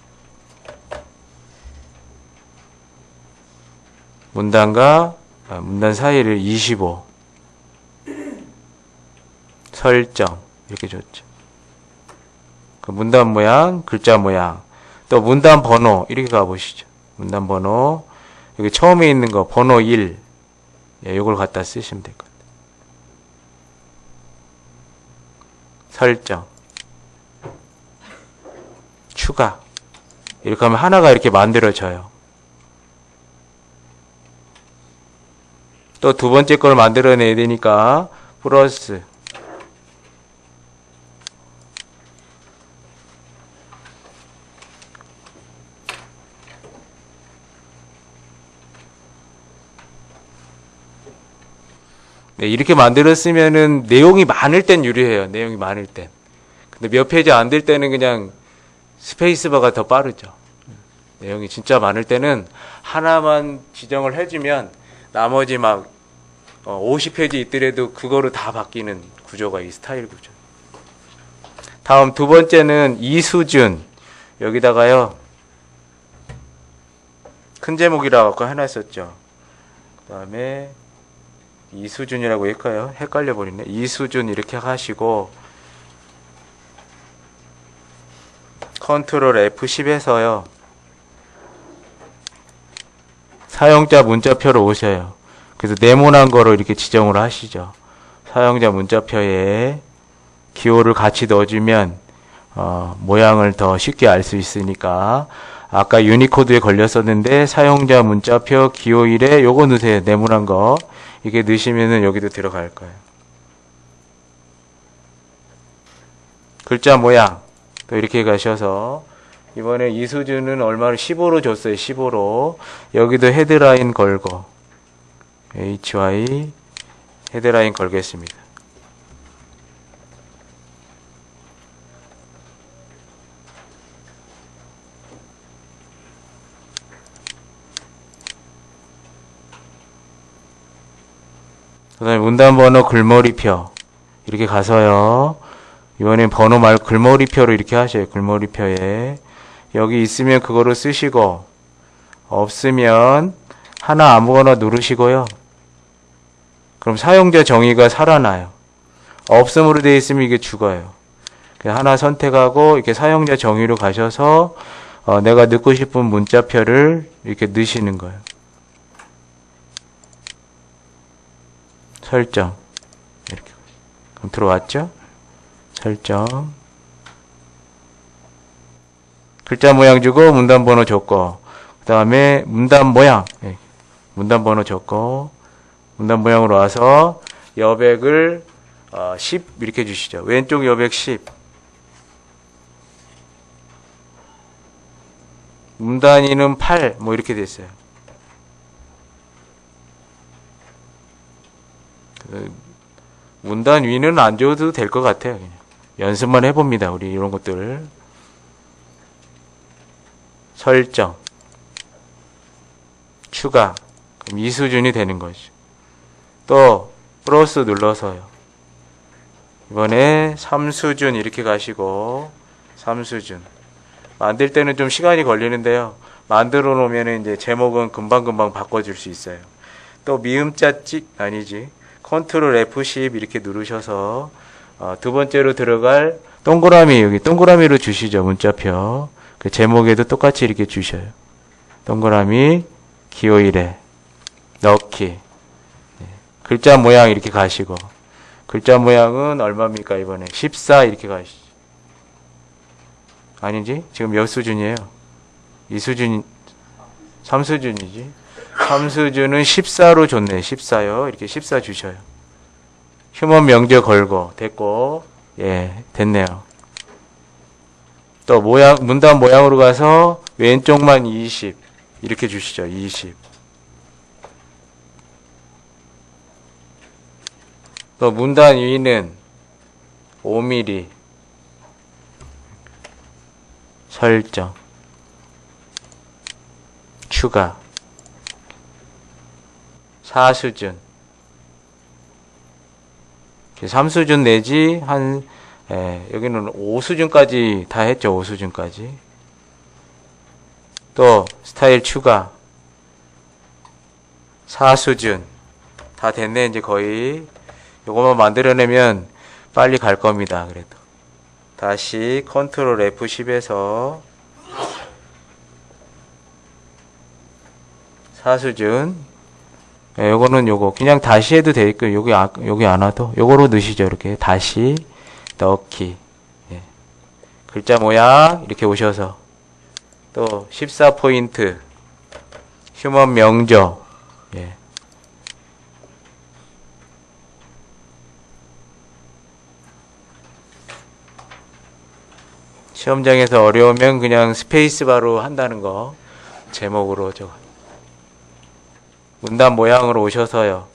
문단과 문단 사이를 25 설정 이렇게 줬죠. 그 문단 모양, 글자 모양, 또 문단 번호 이렇게 가보시죠. 문단 번호 여기 처음에 있는 거 번호 1, 요걸 갖다 쓰시면 될 것 같아요. 설정, 추가 이렇게 하면 하나가 이렇게 만들어져요. 또 두 번째 걸 만들어내야 되니까 플러스 이렇게 만들었으면은 내용이 많을 땐 유리해요. 내용이 많을 땐. 근데 몇 페이지 안 될 때는 그냥 스페이스바가 더 빠르죠. 내용이 진짜 많을 때는 하나만 지정을 해주면 나머지 막 50페이지 있더라도 그거로 다 바뀌는 구조가 이 스타일 구조. 다음 두 번째는 이수준. 여기다가요. 큰 제목이라고 해놨었죠. 그 다음에 이수준이라고 할까요? 헷갈려 버리네. 이수준 이렇게 하시고 컨트롤 F10에서요. 사용자 문자표로 오셔요. 그래서 네모난 거로 이렇게 지정을 하시죠. 사용자 문자표에 기호를 같이 넣어주면 모양을 더 쉽게 알 수 있으니까, 아까 유니코드에 걸렸었는데 사용자 문자표 기호 1에 요거 넣으세요. 네모난 거. 이게 넣으시면은 여기도 들어갈 거예요. 글자 모양 또 이렇게 가셔서 이번에 이수준은 얼마를 15로 줬어요. 15로. 여기도 헤드라인 걸고 HY 헤드라인 걸겠습니다. 그 다음에 문단번호 글머리표 이렇게 가서요. 이번엔 번호 말고 글머리표로 이렇게 하셔요. 글머리표에 여기 있으면 그거를 쓰시고, 없으면 하나 아무거나 누르시고요. 그럼 사용자 정의가 살아나요. 없음으로 되어 있으면 이게 죽어요. 그냥 하나 선택하고 이렇게 사용자 정의로 가셔서 내가 넣고 싶은 문자표를 이렇게 넣으시는 거예요. 설정 이렇게. 그럼 들어왔죠? 설정. 글자 모양 주고 문단 번호 줬고, 그 다음에 문단 모양, 문단 번호 줬고, 문단 모양으로 와서 여백을 10 이렇게 주시죠. 왼쪽 여백 10. 문단위는 8 뭐 이렇게 됐어요. 문단 위는 안 줘도 될 것 같아요. 그냥. 연습만 해봅니다. 우리 이런 것들. 설정. 추가. 그럼 이 수준이 되는 거죠. 또 플러스 눌러서요. 이번에 3수준 이렇게 가시고 3수준. 만들 때는 좀 시간이 걸리는데요. 만들어 놓으면 이제 제목은 금방금방 바꿔줄 수 있어요. 또 미음자 찍 아니지. 컨트롤 F10 이렇게 누르셔서 두 번째로 들어갈 동그라미 여기 동그라미로 주시죠. 문자표. 그 제목에도 똑같이 이렇게 주셔요. 동그라미 기호 1에 넣기. 글자 모양 이렇게 가시고 글자 모양은 얼마입니까 이번에 14 이렇게 가시죠. 아니지? 지금 몇 수준이에요? 2수준 3수준이지. 3수준은 14로 줬네. 14요. 이렇게 14 주셔요. 휴먼 명제 걸고 됐고 예 됐네요. 또 모양 문단 모양으로 가서 왼쪽만 20 이렇게 주시죠. 20. 또 문단 위는 5mm 설정 추가 4수준 3수준 내지 한 여기는 5수준까지 다 했죠. 5수준까지 또 스타일 추가 4수준 다 됐네. 이제 거의 요것만 만들어내면 빨리 갈 겁니다. 그래도 다시 컨트롤 F10에서 4수준 요거는 요거 그냥 다시 해도 되겠고 여기 안 와도 요거로 넣으시죠. 이렇게 다시 넣기. 예. 글자 모양 이렇게 오셔서 또 14포인트 휴먼 명저 예. 시험장에서 어려우면 그냥 스페이스바로 한다는 거 제목으로 적어. 문단 모양으로 오셔서요.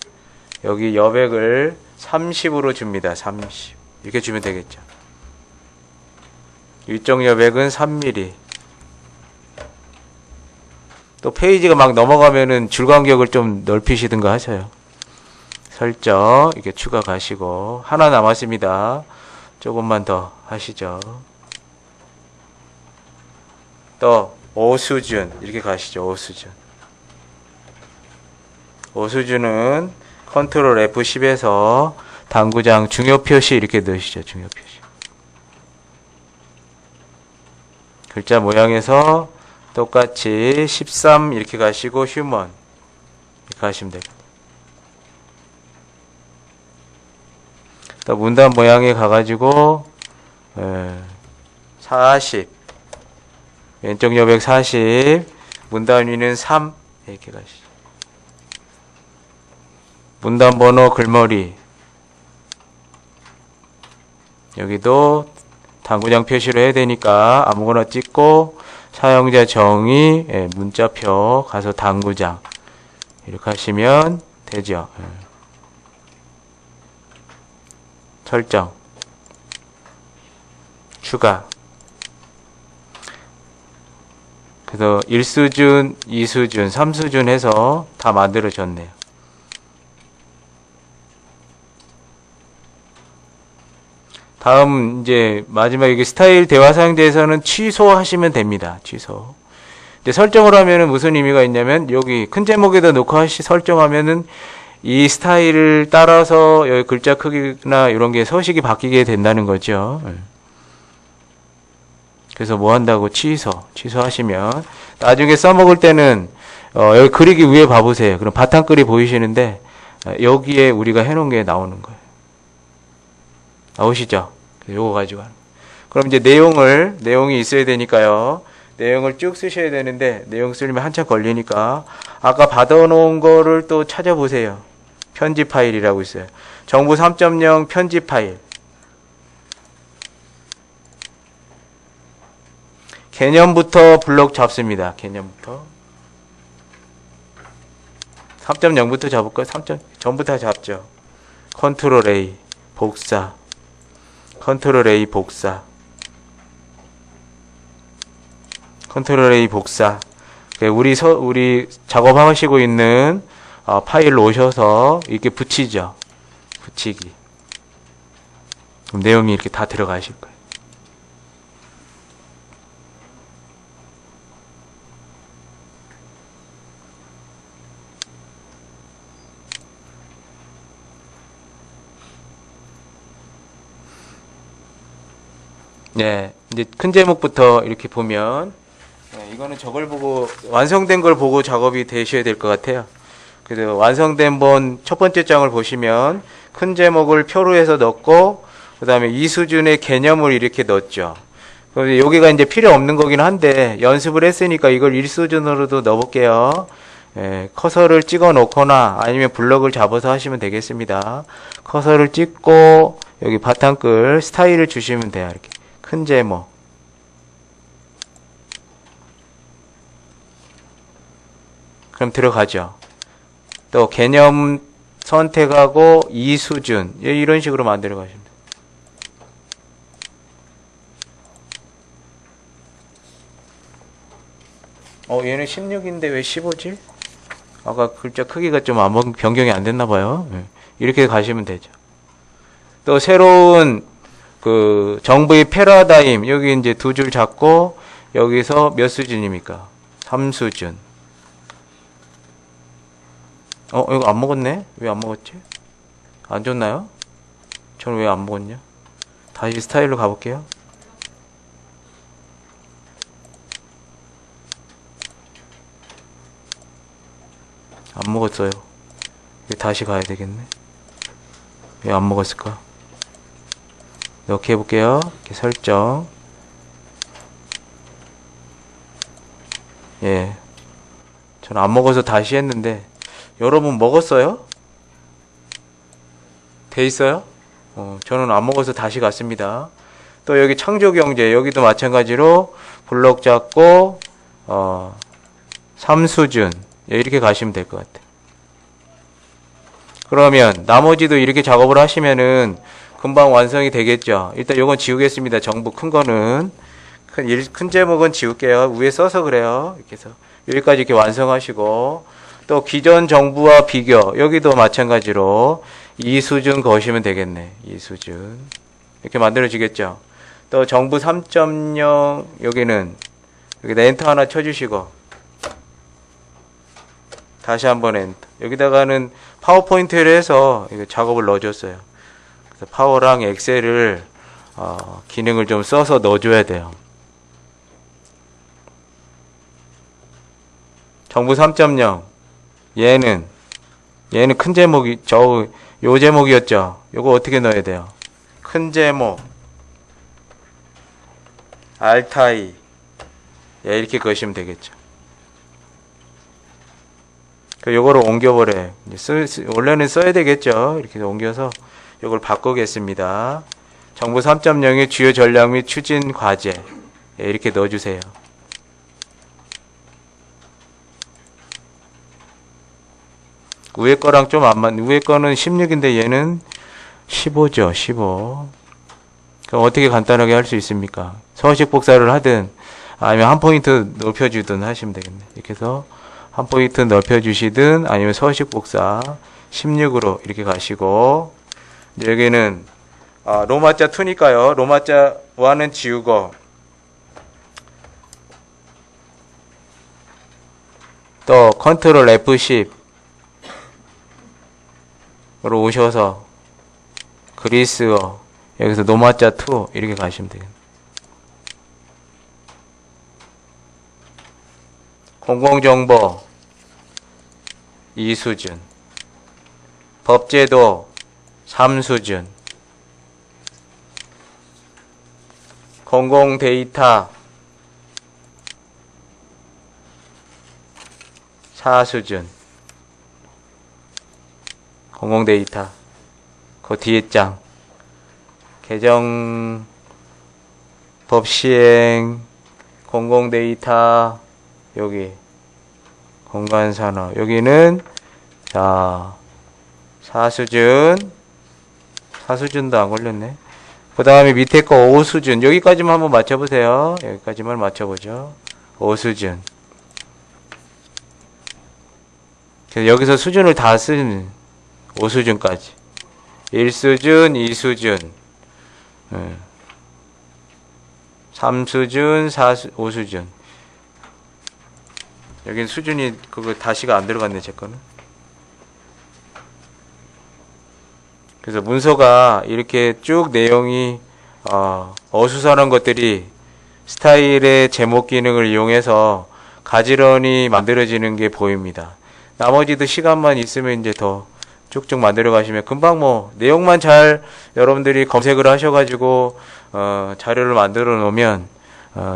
여기 여백을 30으로 줍니다. 30. 이렇게 주면 되겠죠. 위쪽 여백은 3mm. 또 페이지가 막 넘어가면은 줄 간격을 좀 넓히시든가 하셔요. 설정 이렇게 추가 가시고 하나 남았습니다. 조금만 더 하시죠. 또 5수준 이렇게 가시죠. 5수준. 5수준은 컨트롤 F10에서 당구장 중요 표시 이렇게 넣으시죠. 중요 표시. 글자 모양에서 똑같이 13 이렇게 가시고 휴먼 이렇게 가시면 됩니다. 또 문단 모양에 가가지고 40 왼쪽 여백 40 문단 위는 3 이렇게 가시죠. 문단 번호 글머리 여기도 당구장 표시로 해야 되니까 아무거나 찍고 사용자 정의 문자표 가서 당구장 이렇게 하시면 되죠. 설정 추가 그래서 1수준, 2수준, 3수준 해서 다 만들어졌네요. 다음 이제 마지막 여기 스타일 대화 사용대에서는 취소하시면 됩니다. 취소. 근데 설정을 하면은 무슨 의미가 있냐면 여기 큰 제목에다 놓고 설정하면은 이 스타일을 따라서 여기 글자 크기나 이런 게 서식이 바뀌게 된다는 거죠. 그래서 뭐 한다고 취소하시면 나중에 써먹을 때는 여기 그리기 위에 봐보세요. 그럼 바탕글이 보이시는데 여기에 우리가 해놓은 게 나오는 거예요. 나오시죠? 요거 가지고 하는. 그럼 이제 내용이 있어야 되니까요. 내용을 쭉 쓰셔야 되는데 내용 쓰려면 한참 걸리니까 아까 받아놓은 거를 또 찾아보세요. 편집 파일이라고 있어요. 정부 3.0 편집 파일. 개념부터 블록 잡습니다. 개념부터. 3.0부터 잡을까요? 전부 다 잡죠. 컨트롤 A 복사, 컨트롤 A 복사, 컨트롤 A 복사. 우리 작업하시고 있는 파일로 오셔서 이렇게 붙이죠. 붙이기. 그럼 내용이 이렇게 다 들어가실 거예요. 네, 이제 큰 제목부터 이렇게 보면, 네, 이거는 저걸 보고, 완성된 걸 보고 작업이 되셔야 될 것 같아요. 그래서 완성된 첫 번째 장을 보시면, 큰 제목을 표로 해서 넣고, 그 다음에 이 수준의 개념을 이렇게 넣었죠. 그런데 여기가 이제 필요 없는 거긴 한데, 연습을 했으니까 이걸 1수준으로도 넣어볼게요. 예, 커서를 찍어 놓거나 아니면 블럭을 잡아서 하시면 되겠습니다. 커서를 찍고, 여기 바탕글 스타일을 주시면 돼요. 이렇게. 큰 제목. 그럼 들어가죠. 또 개념 선택하고 이 수준 이런 식으로 만들어 가시면 돼요. 얘는 16인데 왜 15지? 아까 글자 크기가 좀 변경이 안 됐나 봐요. 이렇게 가시면 되죠. 또 새로운 정부의 패러다임, 여기 이제 두 줄 잡고, 여기서 몇 수준입니까? 3수준. 이거 안 먹었네? 왜 안 먹었지? 안 줬나요? 저는 왜 안 먹었냐? 다시 스타일로 가볼게요. 안 먹었어요. 다시 가야 되겠네. 왜 안 먹었을까? 이렇게 해볼게요. 이렇게 설정. 예. 저는 안 먹어서 다시 했는데, 여러분 먹었어요? 돼 있어요? 저는 안 먹어서 다시 갔습니다. 또 여기 창조경제, 여기도 마찬가지로 블록 잡고, 3수준. 예, 이렇게 가시면 될 것 같아요. 그러면, 나머지도 이렇게 작업을 하시면은, 금방 완성이 되겠죠. 일단 요건 지우겠습니다. 정부 큰 거는. 큰 제목은 지울게요. 위에 써서 그래요. 이렇게 해서. 여기까지 이렇게 완성하시고, 또 기존 정부와 비교, 여기도 마찬가지로 이 수준 거시면 되겠네. 이 수준. 이렇게 만들어지겠죠. 또 정부 3.0, 여기는, 여기다 엔터 하나 쳐주시고, 다시 한번 엔터. 여기다가는 파워포인트를 해서 작업을 넣어줬어요. 파워랑 엑셀을 기능을 좀 써서 넣어줘야 돼요. 정부 3.0 얘는 큰 제목이 요 제목이었죠. 요거 어떻게 넣어야 돼요? 큰 제목 알타이 예, 이렇게 거시면 되겠죠. 요거를 옮겨버려요. 원래는 써야 되겠죠. 이렇게 옮겨서 이걸 바꾸겠습니다. 정부 3.0의 주요 전략 및 추진 과제 이렇게 넣어주세요. 위에 거랑 좀 안 맞는, 위에 거는 16인데 얘는 15죠. 15. 그럼 어떻게 간단하게 할 수 있습니까? 서식 복사를 하든 아니면 한 포인트 넓혀주든 하시면 되겠네. 이렇게 해서 한 포인트 넓혀주시든 아니면 서식 복사 16으로 이렇게 가시고, 여기는 로마자 2니까요. 로마자 1은 지우고, 또 컨트롤 F10 으로 오셔서 그리스어 여기서 로마자 2 이렇게 가시면 되겠네. 공공정보 2수준, 법제도 3수준, 공공데이터 4수준, 공공데이터 그 뒤에 장 개정 법시행 공공데이터 여기 공간산업 여기는 자 4수준 4수준도 안 걸렸네. 그 다음에 밑에 거 5수준. 여기까지만 한번 맞춰보세요. 여기까지만 맞춰보죠. 5수준. 그래서 여기서 수준을 다 쓴 5수준까지. 1수준, 2수준, 3수준, 4수, 5수준. 여긴 수준이 그거 다시가 안 들어갔네, 제 거는. 그래서 문서가 이렇게 쭉 내용이 어수선한 것들이 스타일의 제목 기능을 이용해서 가지런히 만들어지는 게 보입니다. 나머지도 시간만 있으면 이제 더 쭉쭉 만들어 가시면 금방 뭐 내용만 잘 여러분들이 검색을 하셔가지고 자료를 만들어 놓으면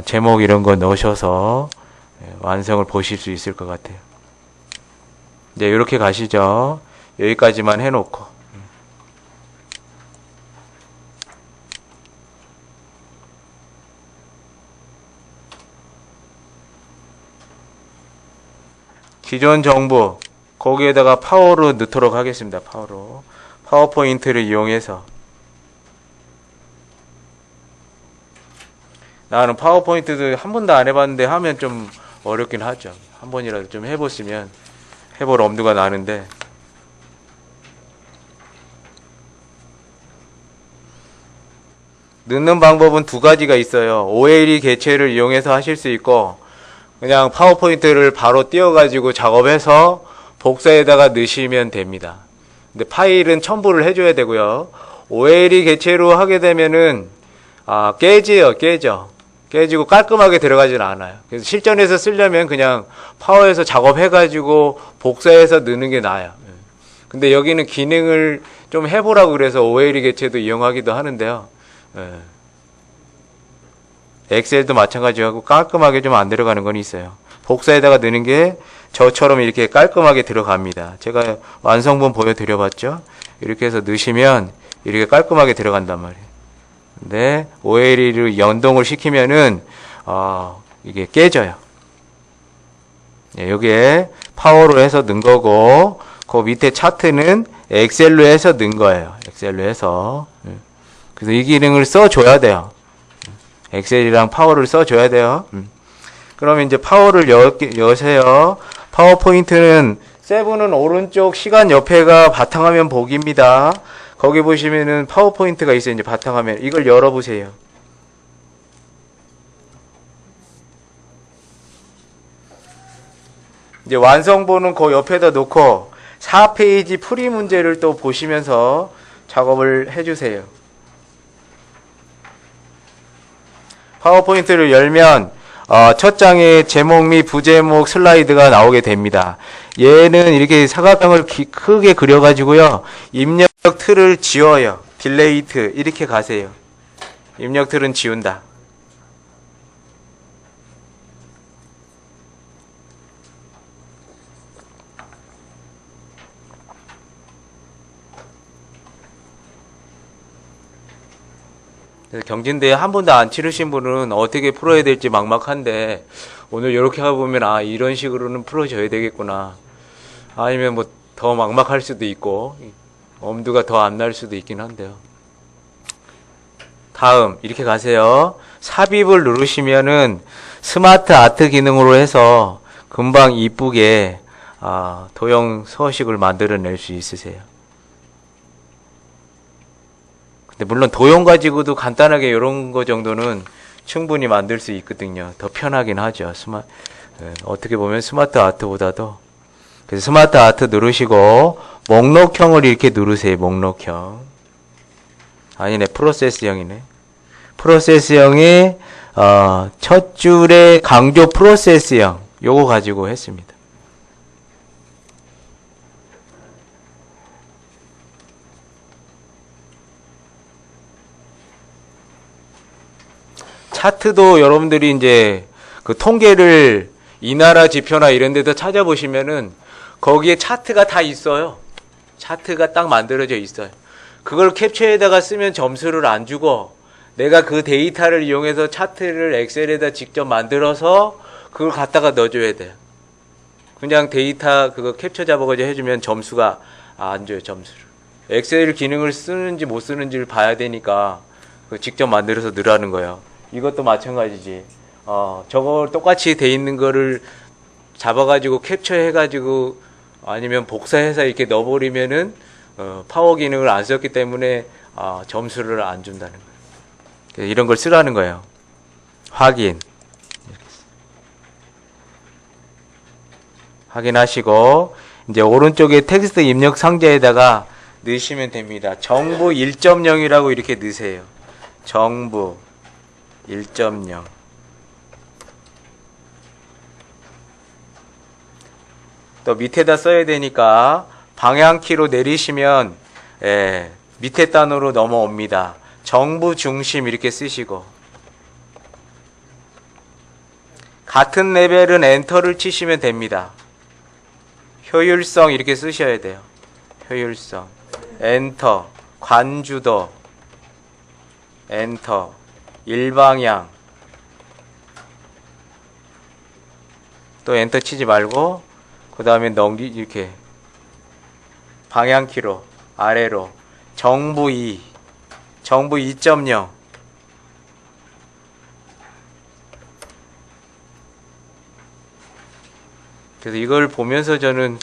제목 이런 거 넣으셔서 완성을 보실 수 있을 것 같아요. 이제 이렇게 가시죠. 여기까지만 해놓고. 기존 정보 거기에다가 파워로 넣도록 하겠습니다. 파워로. 파워포인트를 이용해서. 나는 파워포인트도 한 번도 안 해봤는데 하면 좀 어렵긴 하죠. 한 번이라도 좀 해보시면 해볼 엄두가 나는데. 넣는 방법은 두 가지가 있어요. OLE 개체를 이용해서 하실 수 있고, 그냥 파워포인트를 바로 띄워가지고 작업해서 복사에다가 넣으시면 됩니다. 근데 파일은 첨부를 해줘야 되고요. OLE 개체로 하게 되면은 깨져. 깨지고 깔끔하게 들어가진 않아요. 그래서 실전에서 쓰려면 그냥 파워에서 작업해가지고 복사해서 넣는 게 나아요. 근데 여기는 기능을 좀 해보라고 그래서 OLE 개체도 이용하기도 하는데요. 엑셀도 마찬가지하고 깔끔하게 좀 안 들어가는 건 있어요. 복사에다가 넣는 게 저처럼 이렇게 깔끔하게 들어갑니다. 제가 완성본 보여드려봤죠. 이렇게 해서 넣으시면 이렇게 깔끔하게 들어간단 말이에요. 근데 OLE를 연동을 시키면은 이게 깨져요. 여기에 파워로 해서 넣은 거고, 그 밑에 차트는 엑셀로 해서 넣은 거예요. 엑셀로 해서. 그래서 이 기능을 써줘야 돼요. 엑셀이랑 파워를 써줘야 돼요. 그러면 이제 파워를 여세요. 파워포인트는 세븐은 오른쪽 시간 옆에가 바탕화면 보기입니다. 거기 보시면은 파워포인트가 있어요. 이제 바탕화면. 이걸 열어보세요. 이제 완성본은 그 옆에다 놓고 4페이지 풀이 문제를 또 보시면서 작업을 해주세요. 파워포인트를 열면 첫 장에 제목 및 부제목 슬라이드가 나오게 됩니다. 얘는 이렇게 사각형을 크게 그려가지고요. 입력 틀을 지워요. 딜레이트 이렇게 가세요. 입력 틀은 지운다. 경진대회 한 번도 안 치르신 분은 어떻게 풀어야 될지 막막한데, 오늘 이렇게 해보면 이런 식으로는 풀어줘야 되겠구나. 아니면 뭐 더 막막할 수도 있고 엄두가 더 안 날 수도 있긴 한데요. 다음 이렇게 가세요. 삽입을 누르시면은 스마트 아트 기능으로 해서 금방 이쁘게 도형 서식을 만들어낼 수 있으세요. 근데 물론 도형 가지고도 간단하게 이런 거 정도는 충분히 만들 수 있거든요. 더 편하긴 하죠. 어떻게 보면 스마트 아트보다도. 그래서 스마트 아트 누르시고 목록형을 이렇게 누르세요. 목록형. 아니네, 프로세스형이네. 프로세스형이 첫 줄에 강조 프로세스형 요거 가지고 했습니다. 차트도 여러분들이 이제 그 통계를 이 나라 지표나 이런 데도 찾아보시면은 거기에 차트가 다 있어요. 차트가 딱 만들어져 있어요. 그걸 캡처에다가 쓰면 점수를 안 주고, 내가 그 데이터를 이용해서 차트를 엑셀에다 직접 만들어서 그걸 갖다가 넣어줘야 돼요. 그냥 데이터 그거 캡처 잡아가지고 해주면 점수가 안 줘요. 점수를. 엑셀 기능을 쓰는지 못 쓰는지를 봐야 되니까 직접 만들어서 넣으라는 거예요. 이것도 마찬가지지. 저걸 똑같이 돼 있는 거를 잡아가지고 캡처해가지고 아니면 복사해서 이렇게 넣어버리면은 파워 기능을 안 썼기 때문에 점수를 안 준다는 거예요. 이런 걸 쓰라는 거예요. 확인. 확인하시고 이제 오른쪽에 텍스트 입력 상자에다가 넣으시면 됩니다. 정부 1.0이라고 이렇게 넣으세요. 정부 1.0. 또 밑에다 써야 되니까 방향키로 내리시면 밑에 단으로 넘어옵니다. 정부 중심 이렇게 쓰시고 같은 레벨은 엔터를 치시면 됩니다. 효율성 이렇게 쓰셔야 돼요. 효율성 엔터 관주도 엔터 일방향 또 엔터 치지 말고 그 다음에 이렇게 방향키로 아래로 정부 2 정부 2.0 그래서 이걸 보면서 저는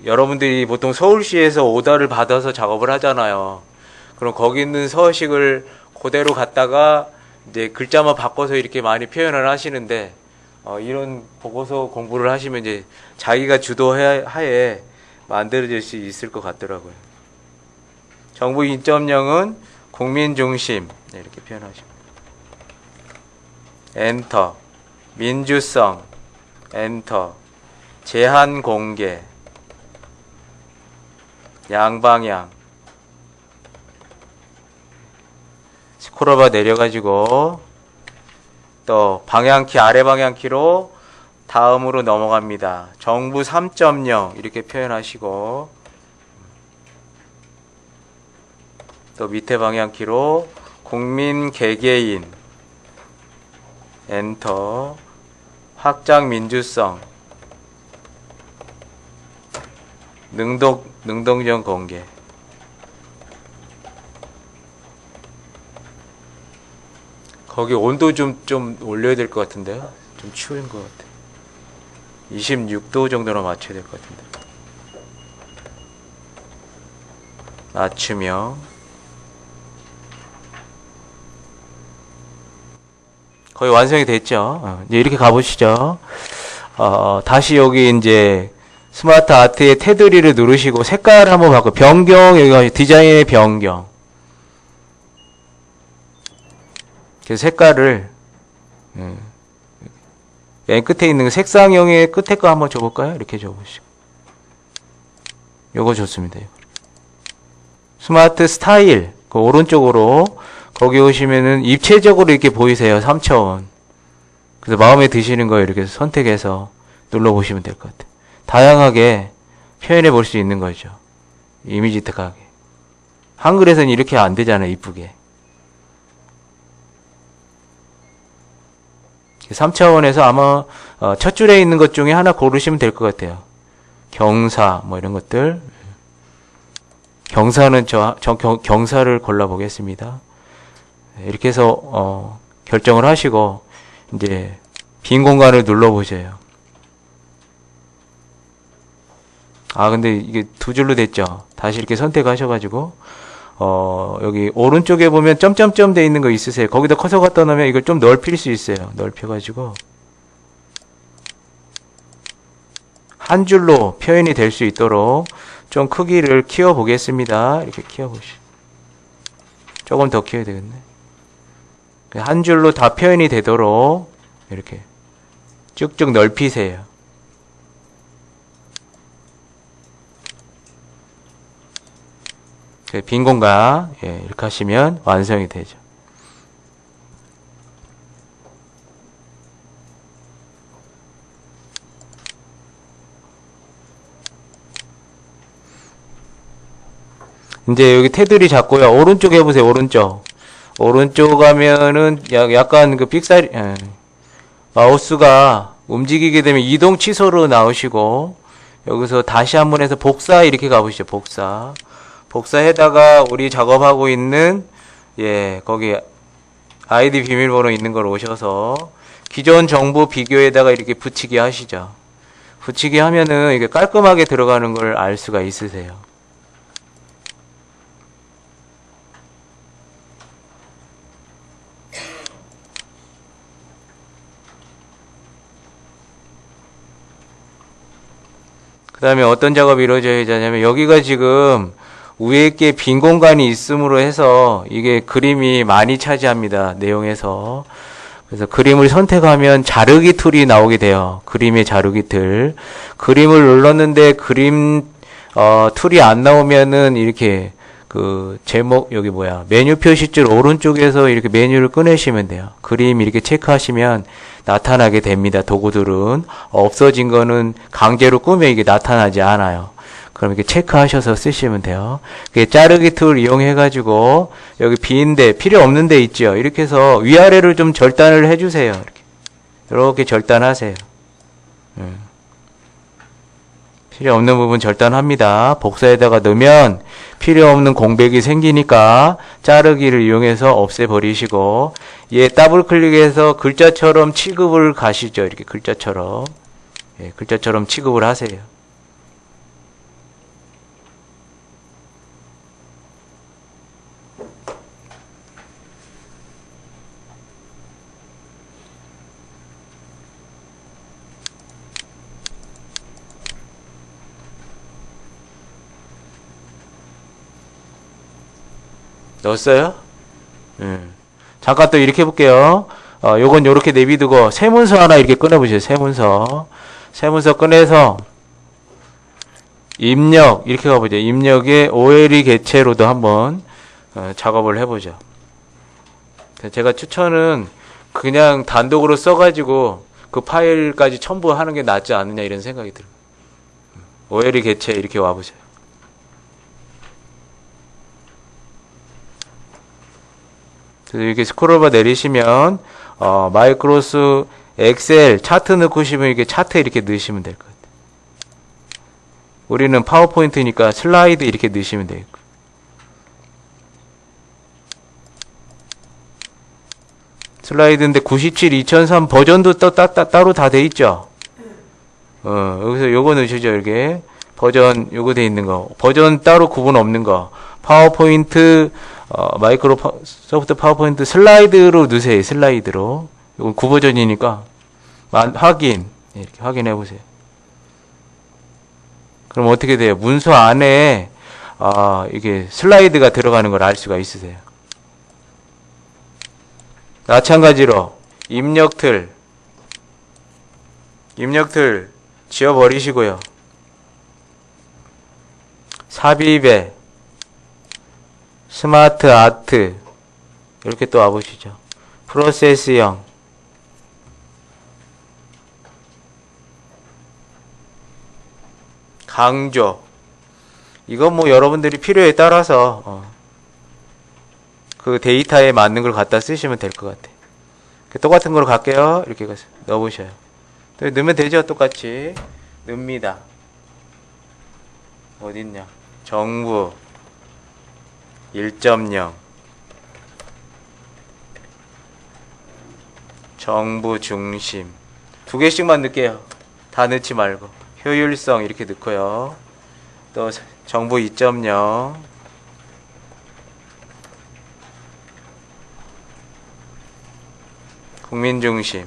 여러분들이 보통 서울시에서 오더를 받아서 작업을 하잖아요. 그럼 거기 있는 서식을 그대로 갖다가 이제 글자만 바꿔서 이렇게 많이 표현을 하시는데 이런 보고서 공부를 하시면 이제 자기가 주도하에 만들어질 수 있을 것 같더라고요. 정부 2.0은 국민 중심 이렇게 표현하시면 엔터 민주성 엔터 제한 공개 양방향 스크롤바 내려가지고 또 방향키 아래 방향키로 다음으로 넘어갑니다. 정부 3.0 이렇게 표현하시고 또 밑에 방향키로 국민 개개인 엔터 확장 민주성 능동적 공개 거기 온도 좀 올려야 될 것 같은데요. 좀 추운 것 같아요. 26도 정도로 맞춰야 될 것 같은데. 맞추며 거의 완성이 됐죠. 이제 이렇게 가보시죠. 다시 여기 이제 스마트 아트의 테두리를 누르시고 색깔을 한번 바꿔. 변경, 여기 디자인의 변경. 그래서 색깔을, 맨 끝에 있는 색상형의 끝에 거 한번 줘볼까요? 이렇게 줘보시고. 요거 좋습니다. 스마트 스타일, 그 오른쪽으로, 거기 오시면은 입체적으로 이렇게 보이세요. 3차원. 그래서 마음에 드시는 거 이렇게 선택해서 눌러보시면 될 것 같아요. 다양하게 표현해 볼 수 있는 거죠. 이미지 특하게. 한글에서는 이렇게 안 되잖아요. 이쁘게. 3차원에서 아마 첫 줄에 있는 것 중에 하나 고르시면 될 것 같아요. 경사 뭐 이런 것들. 경사는 경사를 골라보겠습니다. 이렇게 해서 결정을 하시고 이제 빈 공간을 눌러보세요. 근데 이게 두 줄로 됐죠. 다시 이렇게 선택하셔가지고 여기 오른쪽에 보면 점점점 돼 있는 거 있으세요. 거기다 커서 갖다 놓으면 이걸 좀 넓힐 수 있어요. 넓혀가지고 한 줄로 표현이 될 수 있도록 좀 크기를 키워 보겠습니다. 이렇게 키워 보시죠. 조금 더 키워야 되겠네. 한 줄로 다 표현이 되도록 이렇게 쭉쭉 넓히세요. 빈 공간 이렇게 하시면 완성이 되죠. 이제 여기 테두리 잡고요. 오른쪽 해보세요. 오른쪽 하면은 약간 그 삑사리 마우스가 움직이게 되면 이동 취소로 나오시고 여기서 다시 한번 해서 복사 이렇게 가보시죠. 복사해다가 우리 작업하고 있는 예, 거기 아이디 비밀번호 있는 걸 오셔서 기존 정보 비교에다가 이렇게 붙이기 하시죠. 붙이기 하면은 이게 깔끔하게 들어가는 걸 알 수가 있으세요. 그 다음에 어떤 작업이 이루어져야 되냐면 여기가 지금 위에 게 빈 공간이 있음으로 해서 이게 그림이 많이 차지합니다. 내용에서. 그래서 그림을 선택하면 자르기 툴이 나오게 돼요. 그림의 자르기 툴. 그림을 눌렀는데 그림 툴이 안 나오면은 이렇게 그 제목 여기 뭐야 메뉴 표시줄 오른쪽에서 이렇게 메뉴를 꺼내시면 돼요. 그림 이렇게 체크하시면 나타나게 됩니다. 도구들은 없어진 거는 강제로 끄면 이게 나타나지 않아요. 그럼 이렇게 체크하셔서 쓰시면 돼요. 자르기 툴 이용해 가지고 여기 빈데 필요 없는 데 있죠. 이렇게 해서 위아래를 좀 절단을 해주세요. 이렇게 절단하세요. 필요 없는 부분 절단합니다. 복사에다가 넣으면 필요 없는 공백이 생기니까 자르기를 이용해서 없애버리시고 얘 더블 클릭해서 글자처럼 취급을 가시죠. 이렇게 글자처럼. 예, 글자처럼 취급을 하세요. 넣었어요? 잠깐 또 이렇게 해볼게요. 요건 요렇게 내비두고 세문서 하나 이렇게 꺼내보세요. 세문서 꺼내서 입력 이렇게 가보죠. 입력에 OLE 개체로도 한번 작업을 해보죠. 제가 추천은 그냥 단독으로 써가지고 그 파일까지 첨부하는 게 낫지 않느냐 이런 생각이 들어요. OLE 개체 이렇게 와보세요. 이렇게 스크롤바 내리시면 마이크로스 엑셀 차트 넣고 싶으면 이렇게 차트 이렇게 넣으시면 될 것 같아요. 우리는 파워포인트니까 슬라이드 이렇게 넣으시면 되고 슬라이드인데 97, 2003 버전도 따로 다 돼 있죠. 여기서 요거 넣으시죠. 이렇게 버전 요거 돼 있는 거 버전 따로 구분 없는 거 파워포인트 마이크로소프트 파워포인트 슬라이드로 넣으세요. 슬라이드로. 이건 9버전이니까 확인 이렇게 확인해 보세요. 그럼 어떻게 돼요? 문서 안에 이게 슬라이드가 들어가는 걸 알 수가 있으세요. 마찬가지로 입력틀 지워버리시고요. 삽입에 스마트 아트 이렇게 또 와보시죠. 프로세스형 강조 이건 뭐 여러분들이 필요에 따라서 그 데이터에 맞는 걸 갖다 쓰시면 될 것 같아요. 똑같은 걸로 갈게요. 이렇게 넣어보셔요. 또 넣으면 되죠. 똑같이 넣습니다. 어딨냐 정부 1.0 정부 중심 2개씩만 넣을게요. 다 넣지 말고 효율성 이렇게 넣고요. 또 정부 2.0 국민 중심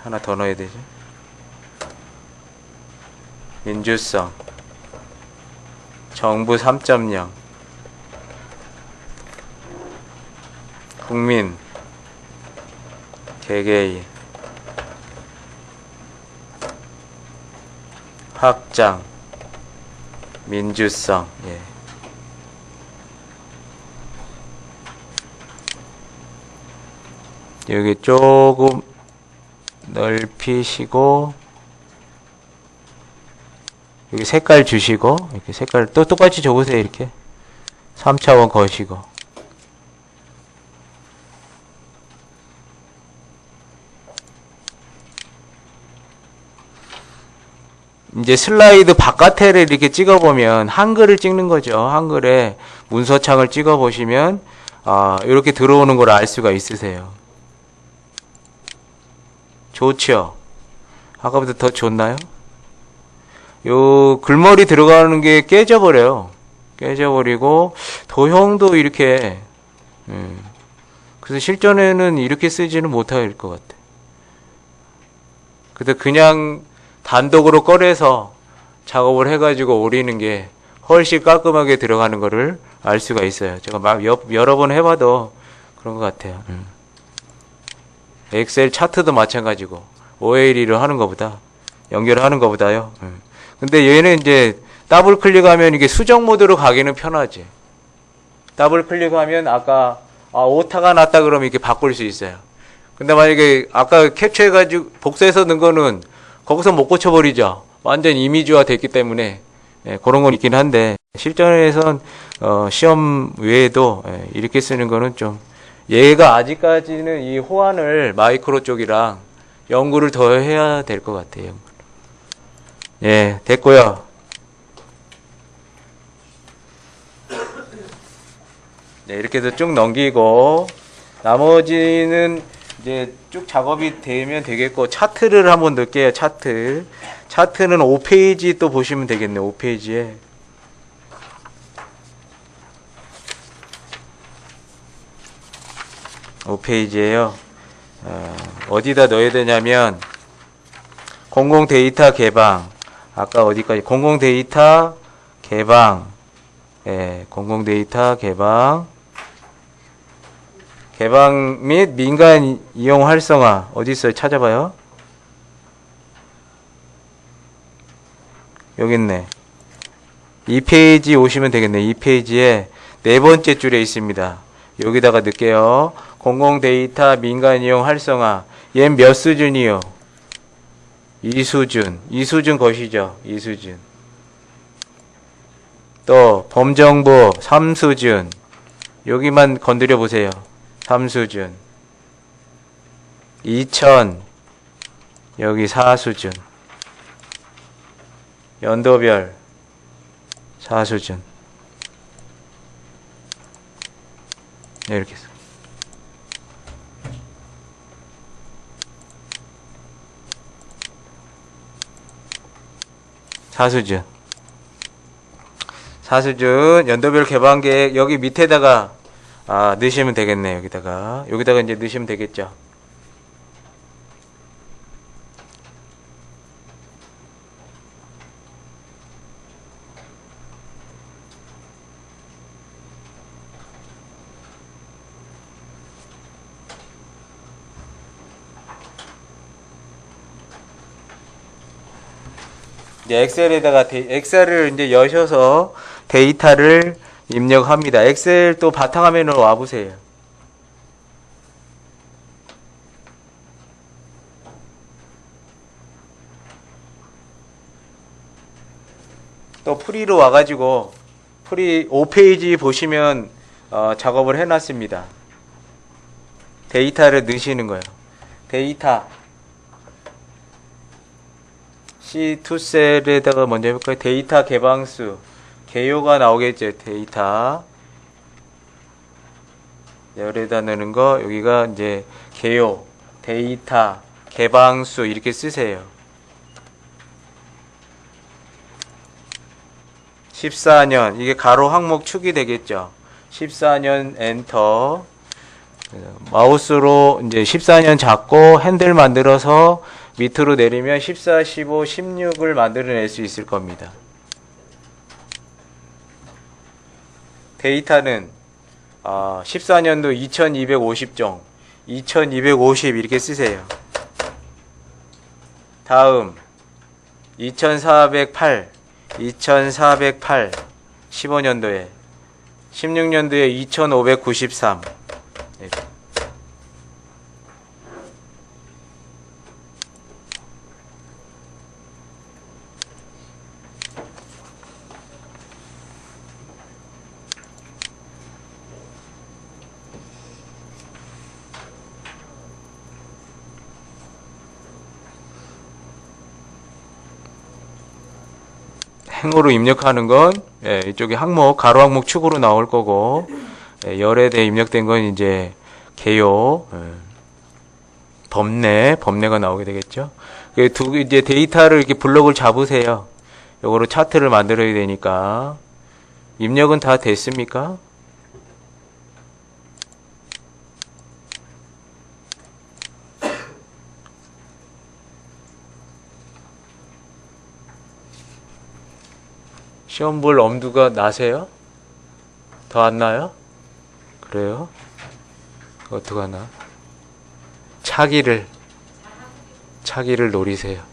하나 더 넣어야 되죠. 민주성 정부 3.0 국민 개개인 확장 민주성 예. 여기 조금 넓히시고 여기 색깔 주시고 이렇게 색깔 또 똑같이 적으세요. 이렇게 3차원 거시고 이제 슬라이드 바깥에를 이렇게 찍어보면 한글을 찍는 거죠. 한글에 문서창을 찍어보시면 이렇게 들어오는 걸 알 수가 있으세요. 좋죠? 아까보다 더 좋나요? 요 글머리 들어가는 게 깨져버려요. 깨져버리고 도형도 이렇게 그래서 실전에는 이렇게 쓰지는 못할 것 같아. 그래서 그냥 단독으로 꺼내서 작업을 해가지고 오리는 게 훨씬 깔끔하게 들어가는 거를 알 수가 있어요. 제가 여러 번 해봐도 그런 것 같아요. 엑셀 차트도 마찬가지고 OLE를 하는 것보다 연결하는 것보다요. 근데 얘는 이제 더블 클릭하면 이게 수정 모드로 가기는 편하지. 더블 클릭하면 아까 오타가 났다 그러면 이렇게 바꿀 수 있어요. 근데 만약에 아까 캡처해가지고 복사해서 넣은 거는 거기서 못 고쳐버리죠. 완전 이미지화 됐기 때문에 그런 건 있긴 한데 실전에선 시험 외에도 이렇게 쓰는 거는 좀 얘가 아직까지는 이 호환을 마이크로 쪽이랑 연구를 더 해야 될 것 같아요. 예, 됐고요. 네, 이렇게 해서 쭉 넘기고 나머지는 이제 쭉 작업이 되면 되겠고 차트를 한번 넣을게요. 차트는 5페이지 또 보시면 되겠네요. 5페이지에 에요 어디다 넣어야 되냐면 공공 데이터 개방 아까 어디까지 공공 데이터 개방 공공 데이터 개방 및 민간 이용 활성화 어디 있어요? 찾아봐요. 여기 있네. 2페이지 오시면 되겠네. 2페이지에 네 번째 줄에 있습니다. 여기다가 넣을게요. 공공 데이터 민간 이용 활성화. 얘는 몇 수준이요? 2수준. 2수준 것이죠. 2수준. 또 범정부 3수준. 여기만 건드려 보세요. 3수준. 2000 여기 4수준. 연도별 4수준. 네, 이렇게 해서. 사수준 연도별 개방계획 여기 밑에다가 넣으시면 되겠네요. 여기다가 이제 넣으시면 되겠죠. 이제 엑셀을 이제 여셔서 데이터를 입력합니다. 엑셀 또 바탕화면으로 와보세요. 또 프리로 와가지고 프리 5페이지 보시면 작업을 해놨습니다. 데이터를 넣으시는 거예요. 데이터 C2셀에다가 먼저 해볼까요? 데이터 개방수 개요가 나오겠죠. 데이터 열에다 넣는 거 여기가 이제 개요 데이터 개방수 이렇게 쓰세요. 14년 이게 가로 항목 축이 되겠죠. 14년 엔터 마우스로 이제 14년 잡고 핸들 만들어서 밑으로 내리면 14, 15, 16을 만들어낼 수 있을 겁니다. 데이터는 14년도 2250종 2250 이렇게 쓰세요. 다음 2408 15년도에 16년도에 2593 네. 행으로 입력하는 건 예, 이쪽에 항목, 가로 항목 축으로 나올 거고 예, 열에 대해 입력된 건 이제 개요, 범례가 나오게 되겠죠. 이제 데이터를 이렇게 블록을 잡으세요. 요거로 차트를 만들어야 되니까 입력은 다 됐습니까? 시험 볼 엄두가 나세요? 더 안 나요? 그래요? 어떡하나? 차기를 노리세요.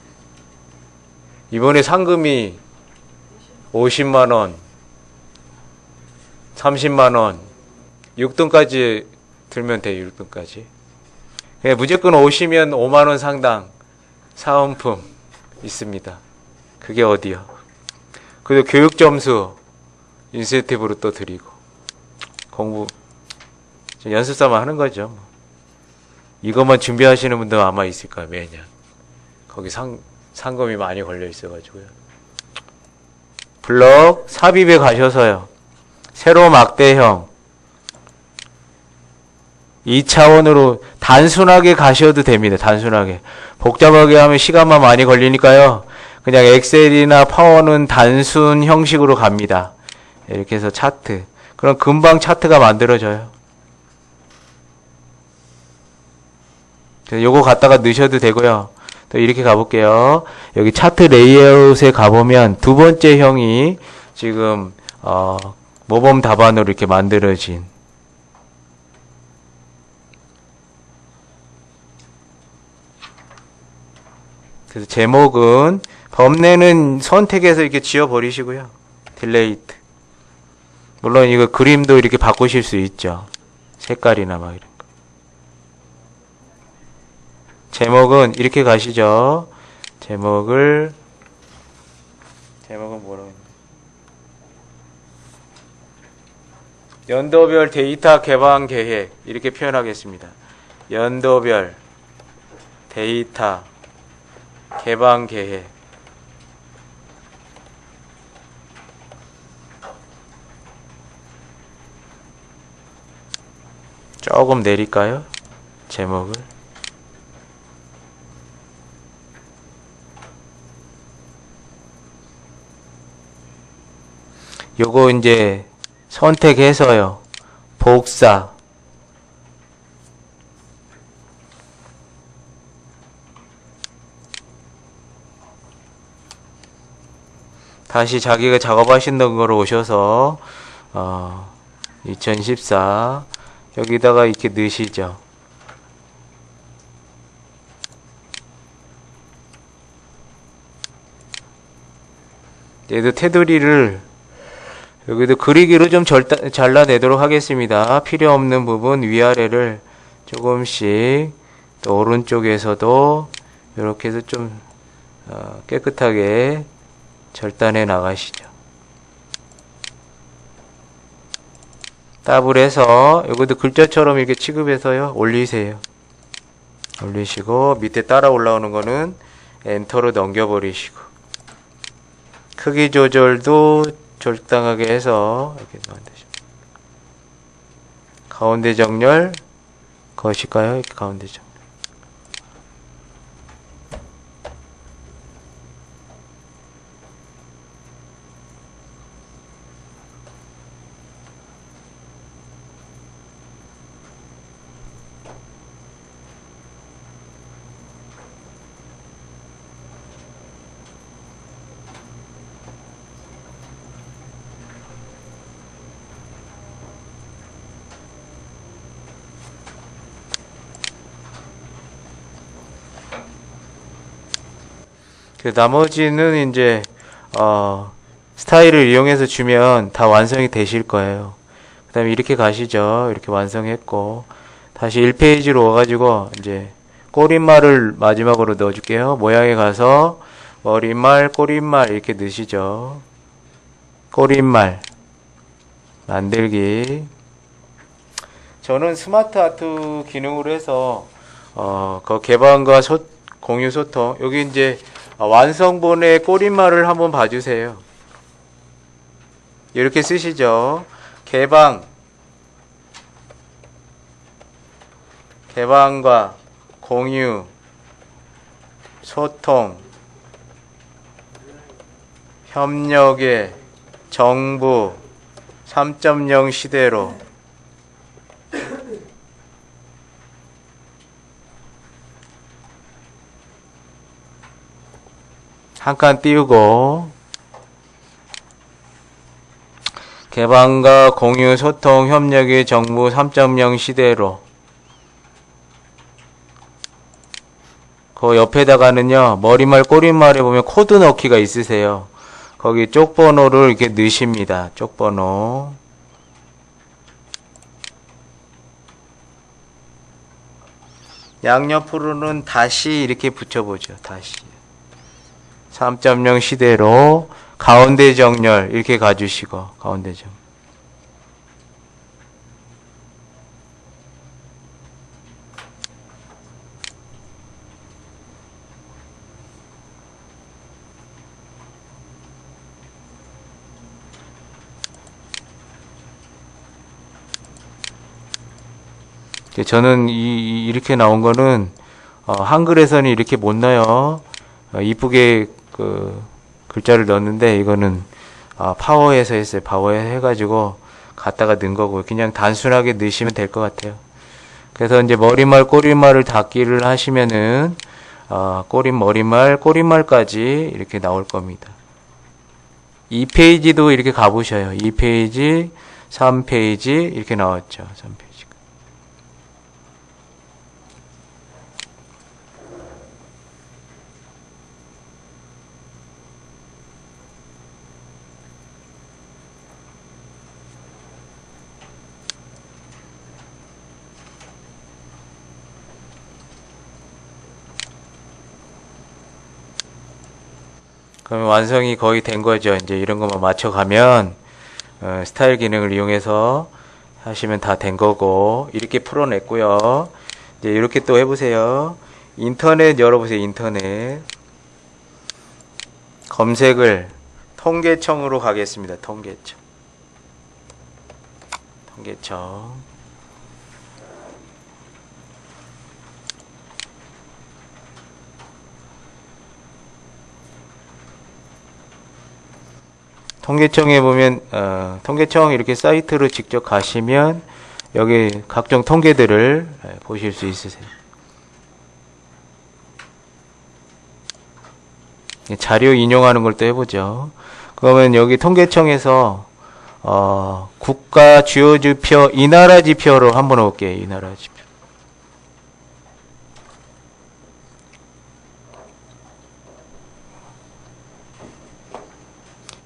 이번에 상금이 50만원, 30만원, 6등까지 들면 돼요, 6등까지. 무조건 오시면 5만원 상당 사은품 있습니다. 그게 어디요? 그리고 교육 점수 인센티브로 또 드리고 공부 연습 삼아 하는 거죠. 이것만 준비하시는 분도 아마 있을 거예요. 매년 거기 상금이 많이 걸려 있어가지고요. 블럭 삽입에 가셔서요. 세로 막대형 2차원으로 단순하게 가셔도 됩니다. 단순하게. 복잡하게 하면 시간만 많이 걸리니까요. 그냥 엑셀이나 파워는 단순 형식으로 갑니다. 이렇게 해서 차트. 그럼 금방 차트가 만들어져요. 그래서 요거 갖다가 넣으셔도 되고요. 또 이렇게 가볼게요. 여기 차트 레이아웃에 가보면 두 번째 형이 지금 모범 답안으로 이렇게 만들어진 그래서 제목은 범례는 선택해서 이렇게 지워버리시고요. 딜레이트. 물론 이거 그림도 이렇게 바꾸실 수 있죠. 색깔이나 막 이런 거. 제목은 이렇게 가시죠. 제목은 뭐라고 했나? 연도별 데이터 개방 계획 이렇게 표현하겠습니다. 연도별 데이터 개방 계획. 조금 내릴까요? 제목을. 요거 이제 선택해서요. 복사. 다시 자기가 작업하신다는 거로 오셔서 2014 여기다가 이렇게 넣으시죠. 얘도 테두리를 여기도 그리기로 좀 잘라내도록 하겠습니다. 필요 없는 부분 위아래를 조금씩 또 오른쪽에서도 이렇게 해서 좀 깨끗하게 절단해 나가시죠. 답을 해서 여기도 글자처럼 이렇게 취급해서요. 올리세요. 올리시고 밑에 따라 올라오는 거는 엔터로 넘겨버리시고 크기 조절도 적당하게 해서 이렇게 만드시고 가운데 정렬 거실까요? 이렇게 가운데 정렬. 그 나머지는 이제 스타일을 이용해서 주면 다 완성이 되실 거예요. 그 다음에 이렇게 가시죠. 이렇게 완성했고 다시 1페이지로 와가지고 이제 꼬릿말을 마지막으로 넣어줄게요. 모양에 가서 머릿말, 꼬릿말 이렇게 넣으시죠. 꼬릿말 만들기. 저는 스마트 아트 기능으로 해서 그 개방과 공유 소통 여기 이제 완성본의 꼬릿말을 한번 봐주세요. 이렇게 쓰시죠. 개방과 공유, 소통, 협력의 정부 3.0 시대로 한 칸 띄우고 개방과 공유, 소통, 협력의 정부 3.0 시대로 그 옆에다가는요 머리말 꼬리말에 보면 코드 넣기가 있으세요. 거기 쪽번호를 이렇게 넣으십니다. 쪽번호 양옆으로는 다시 이렇게 붙여보죠. 다시 3.0 시대로 가운데 정렬 이렇게 가주시고 가운데 정렬 저는 이렇게 나온 거는 한글에서는 이렇게 못 넣어요. 이쁘게 그 글자를 넣었는데 이거는 파워에서 했어요. 파워에 해가지고 갖다가 넣은 거고 그냥 단순하게 넣으시면 될 것 같아요. 그래서 이제 머리말 꼬리말을 닫기를 하시면은 머리말 꼬리말까지 이렇게 나올 겁니다. 2페이지도 이렇게 가보셔요. 2페이지 3페이지 이렇게 나왔죠. 3페이지. 그러면 완성이 거의 된 거죠. 이제 이런 것만 맞춰가면 스타일 기능을 이용해서 하시면 다 된 거고 이렇게 풀어냈고요. 이제 이렇게 또 해보세요. 인터넷 열어보세요. 인터넷 검색을 통계청으로 가겠습니다. 통계청 통계청에 보면 통계청 이렇게 사이트로 직접 가시면 여기 각종 통계들을 보실 수 있으세요. 자료 인용하는 걸 또 해보죠. 그러면 여기 통계청에서 국가 주요 지표 이 나라 지표로 한번 해볼게요. 이 나라 지표.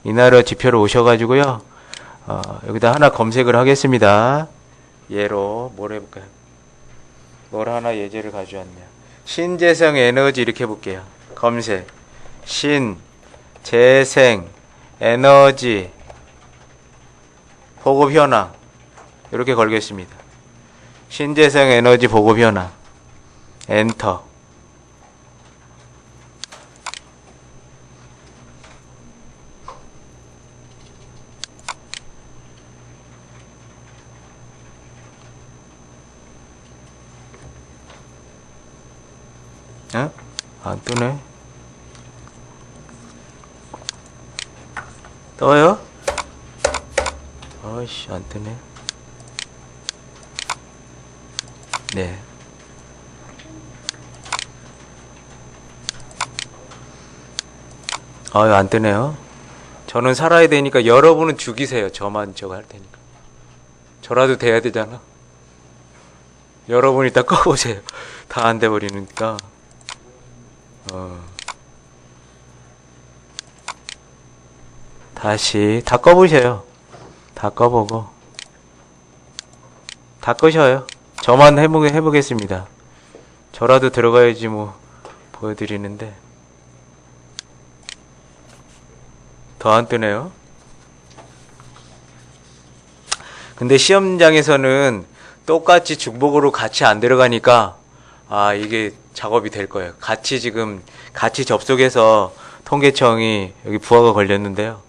이 나라 지표로 오셔가지고요. 여기다 하나 검색을 하겠습니다. 얘로 뭘 해볼까요? 뭘 하나 예제를 가져왔냐. 신재생 에너지 이렇게 해볼게요. 검색. 신재생 에너지 보급 현황 이렇게 걸겠습니다. 신재생 에너지 보급 현황 엔터. 안 뜨네. 떠요? 아이씨, 안 뜨네. 네. 아유, 안 뜨네요. 저는 살아야 되니까 여러분은 죽이세요. 저만 저거 할 테니까. 저라도 돼야 되잖아. 여러분이 딱 꺼보세요. 다 안 돼버리니까. 다시 다 꺼보세요. 다 꺼보고 다 끄셔요. 저만 해보겠습니다. 저라도 들어가야지 뭐 보여드리는데 더 안 뜨네요. 근데 시험장에서는 똑같이 중복으로 같이 안 들어가니까 이게 작업이 될 거예요. 같이 접속해서 통계청이 여기 부하가 걸렸는데요.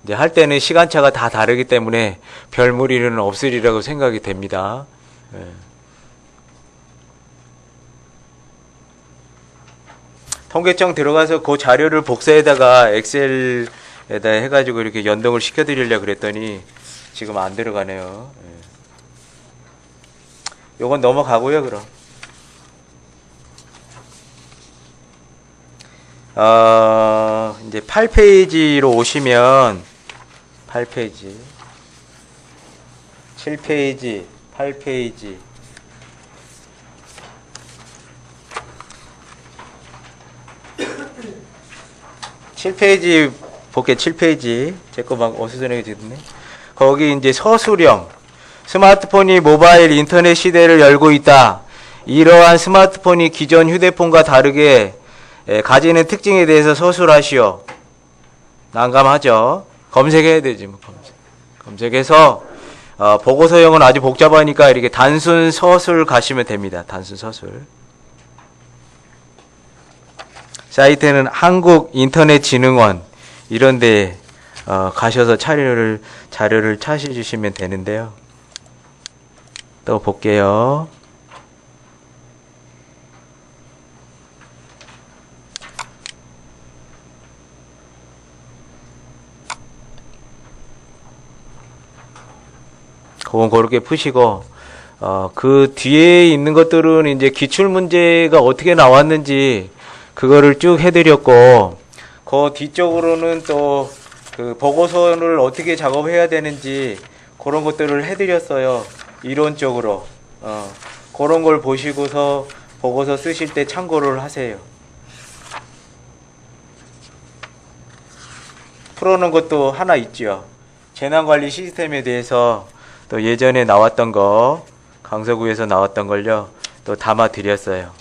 이제 할 때는 시간차가 다 다르기 때문에 별 무리는 없으리라고 생각이 됩니다. 예. 통계청 들어가서 그 자료를 복사에다가 엑셀에다 해가지고 이렇게 연동을 시켜드리려고 그랬더니 지금 안 들어가네요. 예. 요건 넘어가고요, 그럼. 이제 8페이지로 오시면 8페이지, 7페이지, 8페이지. 7페이지 볼게. 7페이지. 제 거 막 어수선하게 듣네. 거기 이제 서술형. 스마트폰이 모바일 인터넷 시대를 열고 있다. 이러한 스마트폰이 기존 휴대폰과 다르게 가지는 특징에 대해서 서술하시오. 난감하죠? 검색해야 되지, 뭐, 검색해서, 보고서형은 아주 복잡하니까 이렇게 단순 서술 가시면 됩니다. 단순 서술. 사이트는 한국인터넷진흥원, 이런 데, 가셔서 자료를 찾아주시면 되는데요. 또 볼게요. 그건 그렇게 푸시고, 그 뒤에 있는 것들은 이제 기출문제가 어떻게 나왔는지, 그거를 쭉 해드렸고, 그 뒤쪽으로는 또, 그 보고서를 어떻게 작업해야 되는지, 그런 것들을 해드렸어요. 이론적으로. 그런 걸 보시고서 보고서 쓰실 때 참고를 하세요. 풀어놓은 것도 하나 있죠. 재난관리 시스템에 대해서 또 예전에 나왔던 거, 강서구에서 나왔던 걸요, 또 담아 드렸어요.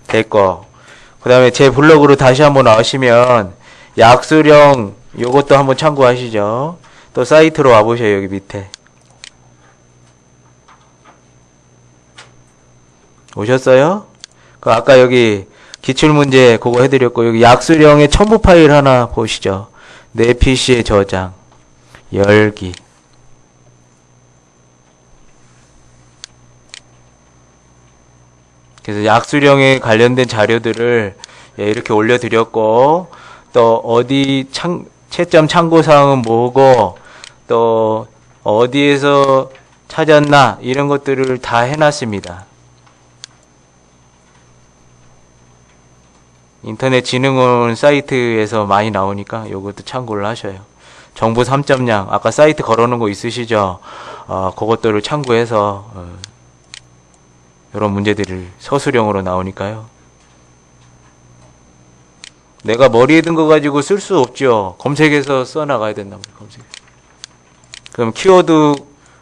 됐고, 그 다음에 제 블로그로 다시 한번 나오시면 약수령 요것도 한번 참고하시죠. 또 사이트로 와보셔요. 여기 밑에 오셨어요? 그 아까 여기 기출문제 그거 해드렸고, 여기 약수령의 첨부 파일 하나 보시죠. 내 PC에 저장, 열기. 그래서 약수령에 관련된 자료들을 이렇게 올려드렸고, 또 어디 채점 참고사항은 뭐고, 또 어디에서 찾았나 이런 것들을 다 해놨습니다. 인터넷진흥원 사이트에서 많이 나오니까 이것도 참고를 하셔요. 정부 3.0 아까 사이트 걸어놓은 거 있으시죠? 그것들을 참고해서 이런 문제들을 서술형으로 나오니까요. 내가 머리에 든 거 가지고 쓸 수 없죠. 검색해서 써나가야 된단 말이에요. 검색. 그럼 키워드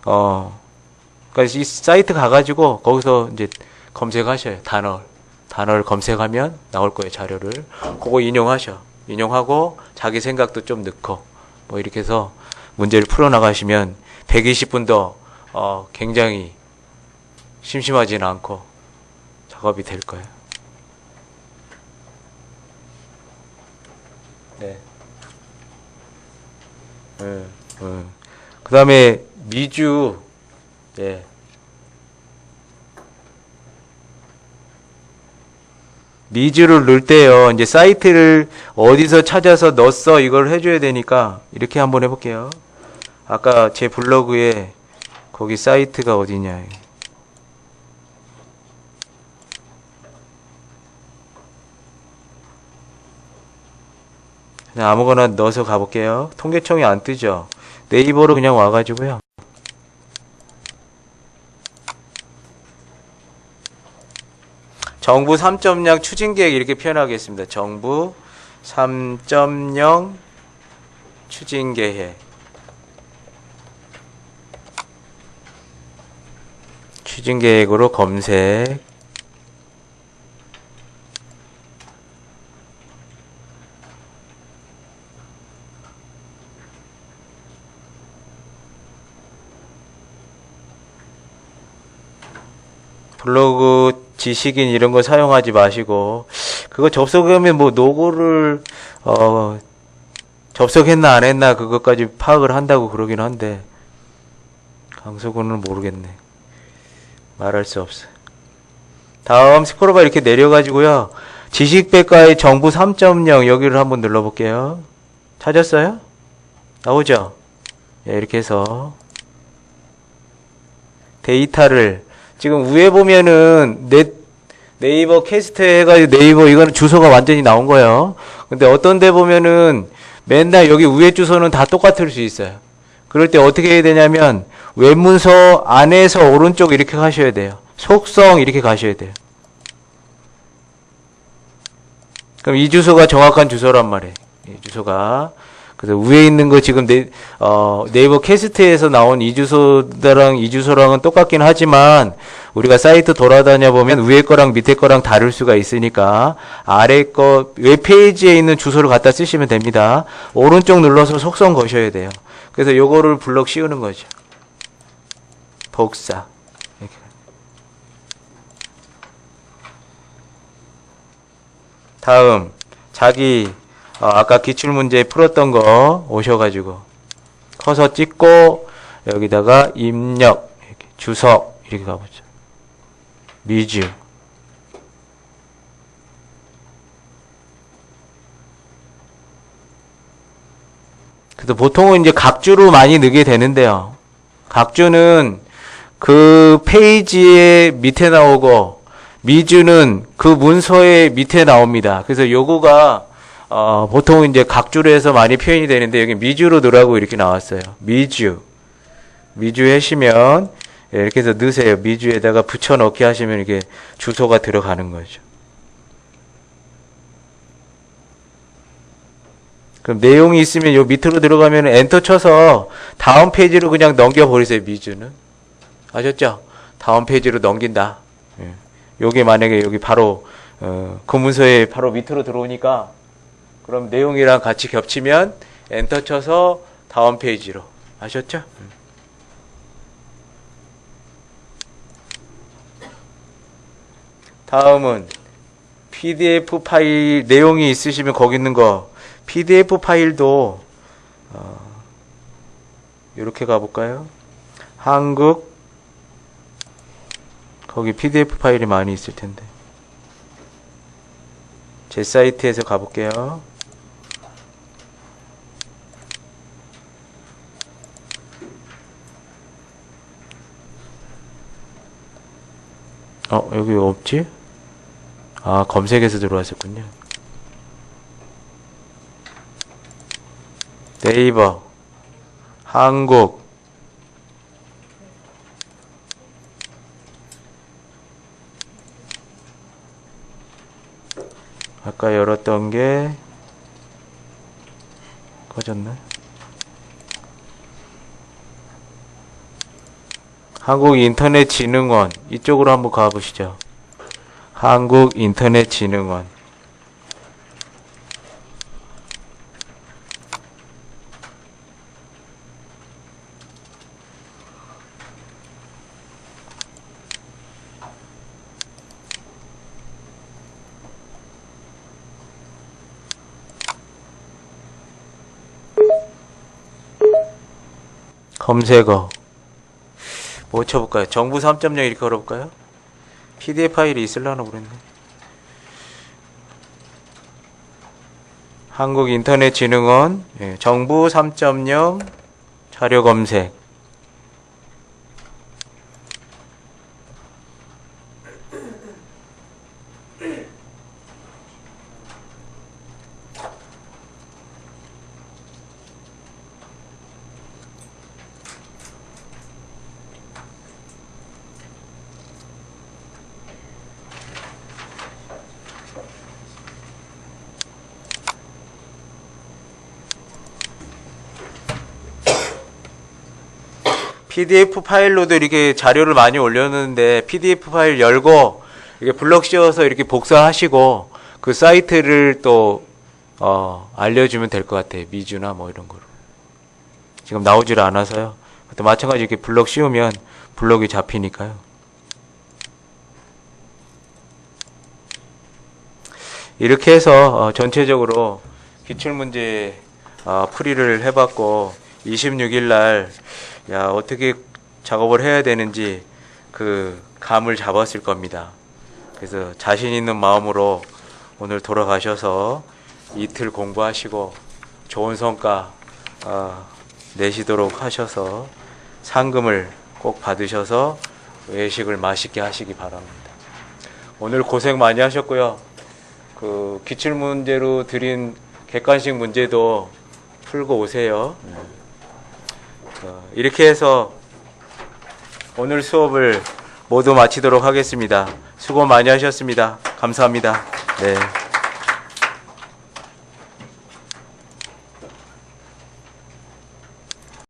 그러니까 이 사이트 가가지고 거기서 이제 검색하셔요. 단어를 검색하면 나올 거예요. 자료를. 그거 인용하고 자기 생각도 좀 넣고 뭐 이렇게 해서 문제를 풀어나가시면 120분도 굉장히 심심하지는 않고 작업이 될 거예요. 네. 그 다음에 미주, 예. 미주를 넣을 때요, 이제 사이트를 어디서 찾아서 넣었어 이걸 해줘야 되니까 이렇게 한번 해볼게요. 아까 제 블로그에 거기 사이트가 어디냐. 그냥 아무거나 넣어서 가볼게요. 통계청이 안 뜨죠. 네이버로 그냥 와가지고요. 정부 3.0 추진계획 이렇게 표현하겠습니다. 정부 3.0 추진계획. 추진계획으로 검색. 블로그 지식인 이런 거 사용하지 마시고, 그거 접속하면 뭐 노고를 접속했나 안 했나 그것까지 파악을 한다고 그러긴 한데, 강서구는 모르겠네. 말할 수 없어. 다음 스크롤바 이렇게 내려가지고요. 지식백과의 정부 3.0 여기를 한번 눌러볼게요. 찾았어요? 나오죠? 예, 이렇게 해서 데이터를 지금 위에 보면은 네이버 캐스트 해가지고 네이버 이거는 주소가 완전히 나온 거예요. 근데 어떤 데 보면은 맨날 여기 위에 주소는 다 똑같을 수 있어요. 그럴 때 어떻게 해야 되냐면 웹문서 안에서 오른쪽 이렇게 가셔야 돼요. 속성 이렇게 가셔야 돼요. 그럼 이 주소가 정확한 주소란 말이에요. 이 주소가. 그래서 위에 있는 거 지금 네이버 캐스트에서 나온 이 주소랑은 똑같긴 하지만 우리가 사이트 돌아다녀 보면 위에 거랑 밑에 거랑 다를 수가 있으니까 아래 거 웹페이지에 있는 주소를 갖다 쓰시면 됩니다. 오른쪽 눌러서 속성 거셔야 돼요. 그래서 요거를 블럭 씌우는 거죠. 복사. 이렇게. 다음 자기 아까 기출문제 풀었던 거 오셔가지고 커서 찍고 여기다가 입력 이렇게, 주석 이렇게 가보죠. 미주 그래서 보통은 이제 각주로 많이 넣게 되는데요. 각주는 그 페이지의 밑에 나오고 미주는 그 문서의 밑에 나옵니다. 그래서 요거가 보통 이제 각주로 해서 많이 표현이 되는데 여기 미주로 넣으라고 이렇게 나왔어요. 미주 하시면 이렇게 해서 넣으세요. 미주에다가 붙여 넣기 하시면 이게 주소가 들어가는 거죠. 그럼 내용이 있으면 요 밑으로 들어가면 엔터 쳐서 다음 페이지로 그냥 넘겨버리세요. 미주는 아셨죠? 다음 페이지로 넘긴다. 요게 만약에 여기 바로 그 문서에 바로 밑으로 들어오니까 그럼 내용이랑 같이 겹치면 엔터 쳐서 다음 페이지로. 아셨죠? 다음은 PDF 파일 내용이 있으시면 거기 있는 거 PDF 파일도 이렇게 가볼까요? 한국 거기 PDF 파일이 많이 있을 텐데 제 사이트에서 가볼게요. 여기 없지? 아, 검색해서 들어왔었군요. 네이버, 한국, 아까 열었던 게 꺼졌나? 한국인터넷진흥원 이쪽으로 한번 가보시죠. 한국인터넷진흥원 검색어 뭐 쳐볼까요? 정부 3.0 이렇게 걸어볼까요? PDF 파일이 있으려나 모르겠네. 한국인터넷진흥원 정부 3.0 자료 검색 PDF 파일로도 이렇게 자료를 많이 올렸는데 PDF 파일 열고 이렇게 블럭 씌워서 이렇게 복사하시고 그 사이트를 또 알려주면 될 것 같아요. 미주나 뭐 이런 거로. 지금 나오질 않아서요. 또 마찬가지 이렇게 블럭 씌우면 블럭이 잡히니까요. 이렇게 해서 전체적으로 기출문제 풀이를 해봤고 26일 날 어떻게 작업을 해야 되는지 그 감을 잡았을 겁니다. 그래서 자신 있는 마음으로 오늘 돌아가셔서 이틀 공부하시고 좋은 성과 내시도록 하셔서 상금을 꼭 받으셔서 외식을 맛있게 하시기 바랍니다. 오늘 고생 많이 하셨고요. 그 기출문제로 드린 객관식 문제도 풀고 오세요. 이렇게 해서 오늘 수업을 모두 마치도록 하겠습니다. 수고 많이 하셨습니다. 감사합니다. 네.